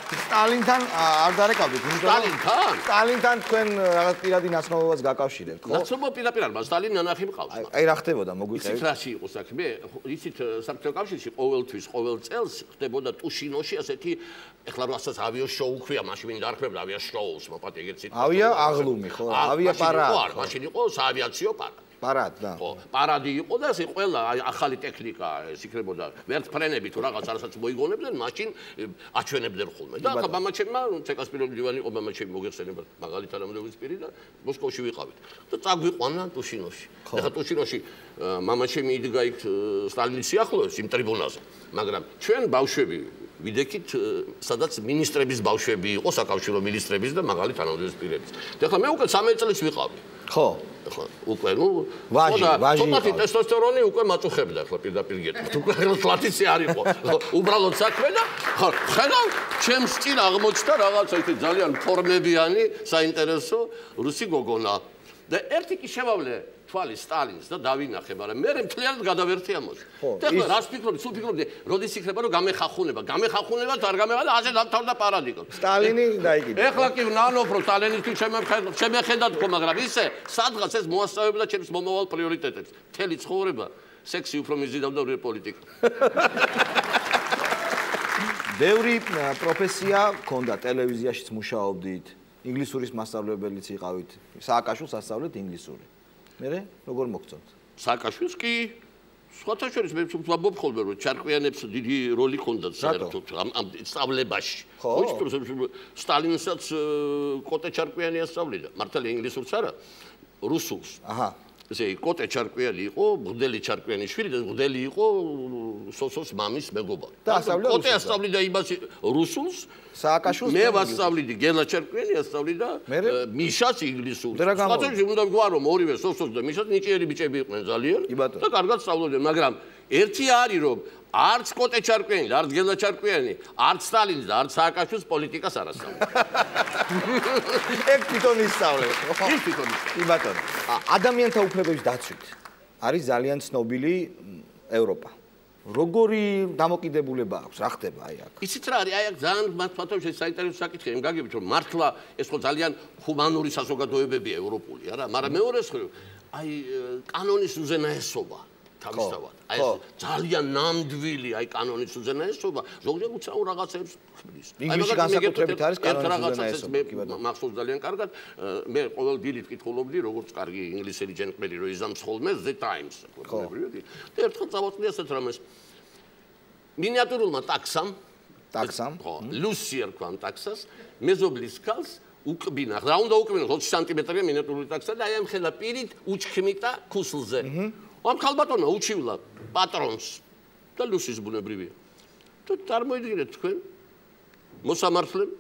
სტალინთან არ დარეკავდით, სტალინთან? სტალინთან თქვენ რაღაც პირადი ნაცნობობას გაკავშირებთ, ხო? ნაცნობა პირდაპირ არ, მაგრამ სტალინი ნანახი მყავს. აი რა ხდებოდა, მოგვიყვებით? იცით რაში იყო საქმე? იცით საბჭოთა კავშირში ყოველთვის ყოველ წელს ხდებოდა ტუშინოში ასეთი ეხლა რასაც ავიო შოუ ქვია, მაშინ ვინ დაარქმევდა ავია შოუს, მოფატე ეგეთ სიტყვა. ავია აღლუმი, ხო? ავია პარადი. ხო, მაშინ იყო საავიაციო პარადი. პარადი, და. ხო, პარადი იყო და ეს ყველა ახალი ტექნიკა ეს იქნებოდა ვერტფრენები თუ რაღაც რასაც მოიგონებდნენ, მაშინ აჩვენებდნენ ხოლმე. და ახლა მამაჩემმა, ცეკასპიროვი დივანი იყო მამაჩემი მოგეხსენება, მაგალითად ამბობის პირი და მოსკოვში ვიყავით. და წაგვიყვანა ტუშინოში. ეხლა ტუშინოში მამაჩემი იდგა იქ სტალინის სიახლოვეს იმ ტრიბუნაზე, მაგრამ ჩვენ ბავშვები ვიდექით, სადაც მინისტრების ბავშვები იყო, საკავშირო მინისტრების და მაგალი თანამდებობის პირების. და ახლა მე უკვე 13 წელს ვიყავი. ხო. ახლა უკვე ნუ ვაჟი. ცოტათი ტესტოსტერონი უკვე მაწუხებდა ახლა პირდაპირ გეტყვით. უკვე ლათიცი არ იყო. უბრალოდ საქმე და ხედავ, ჩემს წინ აღმოჩნდა რაღაცა ისე ძალიან ფორმებიანი, საინტერესო რუსი გოგონა. და ერთი კი შევავლე თვალი სტალინს და დავინახე, მაგრამ მე მთლიანად გადავერთი ამას. და ახლა რას ფიქრობდი? სულ ფიქრობდი, როდის იქნება რომ გამეხახუნება არ გამეხახუნება, ასე დამთავრდა პარადიგმა. სტალინი დაიკიდა. ეხლა კი ვნანობ, რომ სტალინისთვის შემეხედა თქო, მაგრამ ისე სადღაც ეს მოასწავებდა ჩემს მომავალ პრიორიტეტებს. მთელი ცხოვრება სექსი უფრო მიზიდავდა ვიდრე პოლიტიკა. ბევრი პროფესია გქონდა, ტელევიზიაშიც მუშაობდით, ინგლისურის მასწავლებელიც იყავით, სააკაშვილს ასწავლეთ ინგლისური. მერე როგორ მოგწონთ? სააკაშვილს კი სხვათა შორის მე ვამბობ ხოლმე რომ ჩარკვიანებს დიდი როლი ჰქონდათ საერთოდ ამ სწავლებაში. ხო, სტალინსაც კოტე ჩარკვიანი ასწავლიდა. მართალია ინგლისურს არა, რუსულს. აჰა. ესე კოტე ჩარკვიანი იყო, მღვდელი ჩარკვიანის შვილი და მღვდელი იყო სოსოს მამის მეგობარი. კოტე ასწავლიდა იმას რუსულს, სააკაშვილს მე ვასწავლიდი გელა ჩარკვიანი ასწავლიდა მიშას ინგლისურს. სხვათა შორის უნდა ვგვარო რომ ორივე სოსოს და მიშას ნიჭიერი ბიჭები იყვნენ ძალიან და კარგად სწავლობდნენ, მაგრამ ერთი არის რომ არც კოტე ჩარკვიანი, არც გელა ჩარკვიანი, არც სტალინი და არც სააკაშვილს პოლიტიკას არ ასწავლიდა. ეგ თვითონ ისწავლეს. ის თვითონ. კი ბატონო. ადამიანთა უფლებების დაცვით არის ძალიან ცნობილი ევროპა. როგორი დამოკიდებულება აქვს, რა ხდება აი აქ? იცით რა არის, აი აქ ძალიან მართლაც საინტერესო საკითხია, იმ გაგებით რომ მართლა ეს ხო ძალიან ჰუმანური საზოგადოებებია ევროპული, არა, მაგრამ მეორე მხრივ აი კანონის უზენაესობა თავისთავად. აი ეს ძალიან ნამდვილი აი კანონის უზენაესობა, ზოგჯერ უცნაურ რაღაცებს ხმის. ინგლისში განსაკუთრებით არის კანონის უზენაესობა. მახსოვს ძალიან კარგად, მე ყოველ დილით ვკითხულობდი, როგორც კარგი ინგლისელი ჯენტლმენი რო იზამს ხოლმე The Times. და ერთხელ წავაწვდი ასეთ რამეს. მინიატურულმა ტაქსამ, ხო, ლუსი ერქვა ამ ტაქსას, მეზობლის ქალს უკბინა. რა უნდა უკბინა? 20 სანტიმეტრია მინიატურული ტაქსა და აი ამ ხელა პირით უჩქმიტა ქუსლზე. ამ ხალბატონმა უჩივლა პატრონს და ლუსის ბუნებრივია. და წარმოიდგინეთ თქვენ მოსამართლემ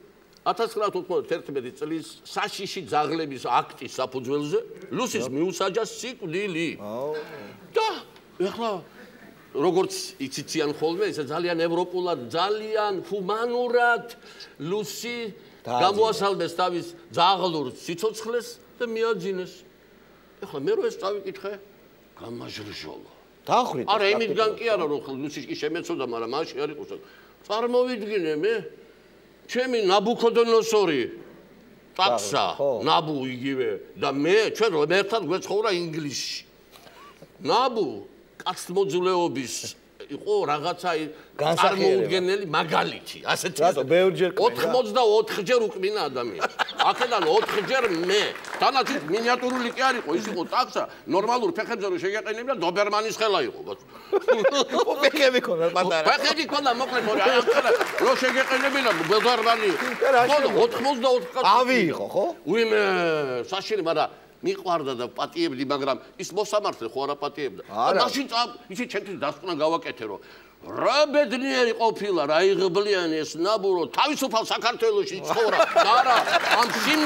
1991 წლის საშიში ძაღლების აქტის საფუძველზე ლუსის მიუსაჯა სიკვდილი. და ეხლა როგორც იციციან ხოლმე, ეს ძალიან ევროპულად, ძალიან ჰუმანურად ლუსი გამოასალმეს თავის ძაღლურ სიცოცხლეს და მიაძინეს. ეხლა მე რო ეს წავიკითხე, გამაჟრჟოლა. დაახვით. არა, იმითგან კი არა, რომ ლუსის კი შემეცოდა, მაგრამ მაშინ არ იყოს. წარმოვიდგინე მე, ჩემი ნაბუქოდონოსორი ტაქსა, ნაბუ იგივე და მე, ჩვენ რომ ერთად გვეცხოვრა ინგლისში. ნაბუ კაცმოძულეობის იყო რაღაცა წარმოუდგენელი მაგალითი, ასეთი 84-ჯერ უკმინა ადამიანს. აქედან 4-ჯერ მე. თანაც მინიატურული კი არ იყო, ის იყო ტაქსა, ნორმალურ ფეხებზე რო შეგეყენებდა, დობერმანის ხელა იყო. ფეხები ქონდა პატარა. ფეხები ქონდა მოკლედ, აი ახლა რო შეგეყენებინა დობერმანი. ხო, 84 კაცი. ავი იყო, ხო? უიმე, საშინი, მაგრამ მიყვარდა და პატიებდი, მაგრამ ის მოსამართლე ხო არა პატიებდა. და მაშინ იცი ჩემთვის დასკვნა გავაკეთე, რომ რა ბედნიერი ყოფილა, რა იღბლიანი ეს ნაბურო, თავისუფალ საქართველოში ცხოვრა და არა ამ შინ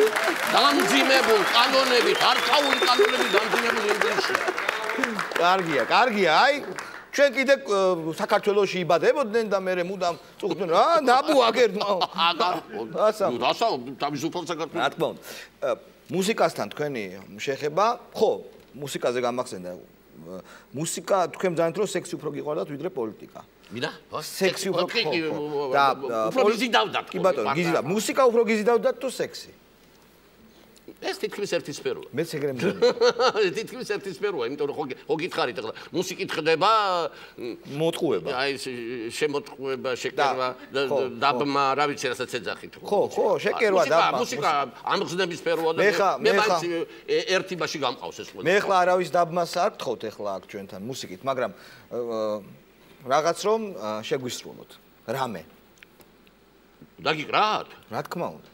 დამძიმებულ კანონებით, არქაული კანონებით დამძიმებულ ინგლისში. კარგია, კარგია, აი ჩვენ კიდე საქართველოში იბადებოდნენ და მე მუდამ წუხდნენ რა ნაბუ აგერმა. რასა თავისუფალ საქართველოში. რა თქმა უნდა. მუსიკასთან თქვენი შეხება, ხო, მუსიკაზე გამახსენდა. მუსიკა თქვენ ძალიან დრო სექსი უფრო გიყვარდათ ვიდრე პოლიტიკა. მინდა? სექსი უფრო და უფრო გიზიდავდა. კი ბატონო, გიზიდავ. მუსიკა უფრო გიზიდავდა თუ სექსი? ეს თითქმის ერთი სფეროა. მეც ეგრე მგონი. თითქმის ერთი სფეროა, იმიტომ რომ ხო გითხარით ახლა მუსიკით ხდება მოტყუება. აი შემოტყუება, შეკერვა, დაბმა, რა ვიცი, რასაც ეძახით. ხო, შეკერვა, დაბმა. მუსიკა ამხსნების სფეროა და მე მაინც ერთიბაში გამყავს ეს ყველა. მე ახლა არავის დაბმას არ გთხოვთ ახლა აქ ჩვენთან მუსიკით, მაგრამ რაღაც რომ შეგვისრულოთ. რამე. დაგიკრათ? რა თქმა უნდა.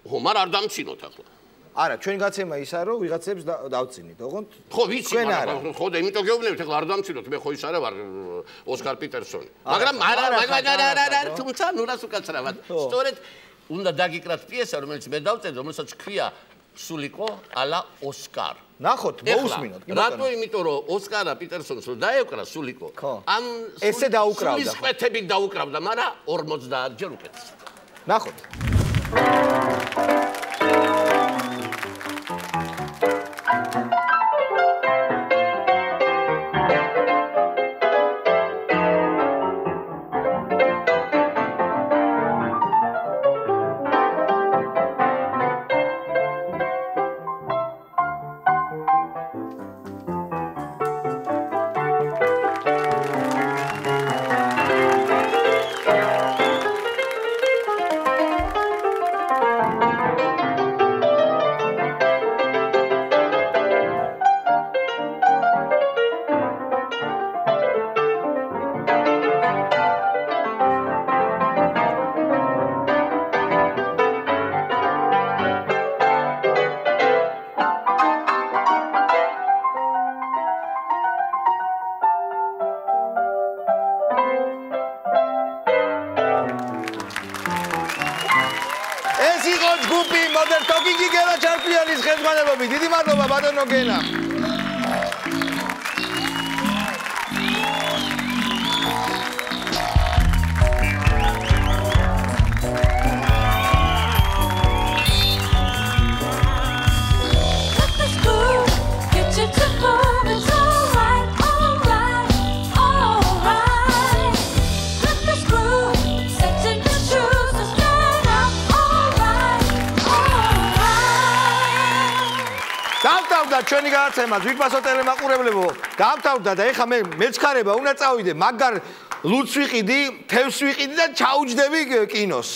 ხო, მაგრამ არ დამცინოთ ახლა. არა, ჩვენ გაცემა ისაა, რომ ვიღაცებს დავწინით, ოღონდ? ხო, ვიცი, მაგრამ ხო და იმიტომ გეუბნებით, ახლა არ დამცინოთ, მე ხო ის არა ვარ ოსკარ პიტერსონი. მაგრამ არა, თუმცა ნუ რას უკაცრავად. სწორედ უნდა დაგიკრათ პიესა, რომელიც მე დავწერე, რომელსაც ქვია სულიკო ალა ოსკარ. ნახოთ, მოусმინოთ. რატო? იმიტომ რომ ოსკარა პიტერსონს რო დაეკრა სულიკო, ამ ესე დაუკრავდა. სულის ყვეთებით დაუკრავდა, მაგრამ 50 ჯერ უკეთეს. ნახოთ. დიდი მადლობა ბატონო გენა. ჩვენი გადაცემა ძვირფასო ტელემაყურებლებო დავთავდა და ეხლა მე მეცხარება უნდა წავიდე მაგარ ლუც ვიყიდი, თევს ვიყიდი და ჩაუჯდები კინოს.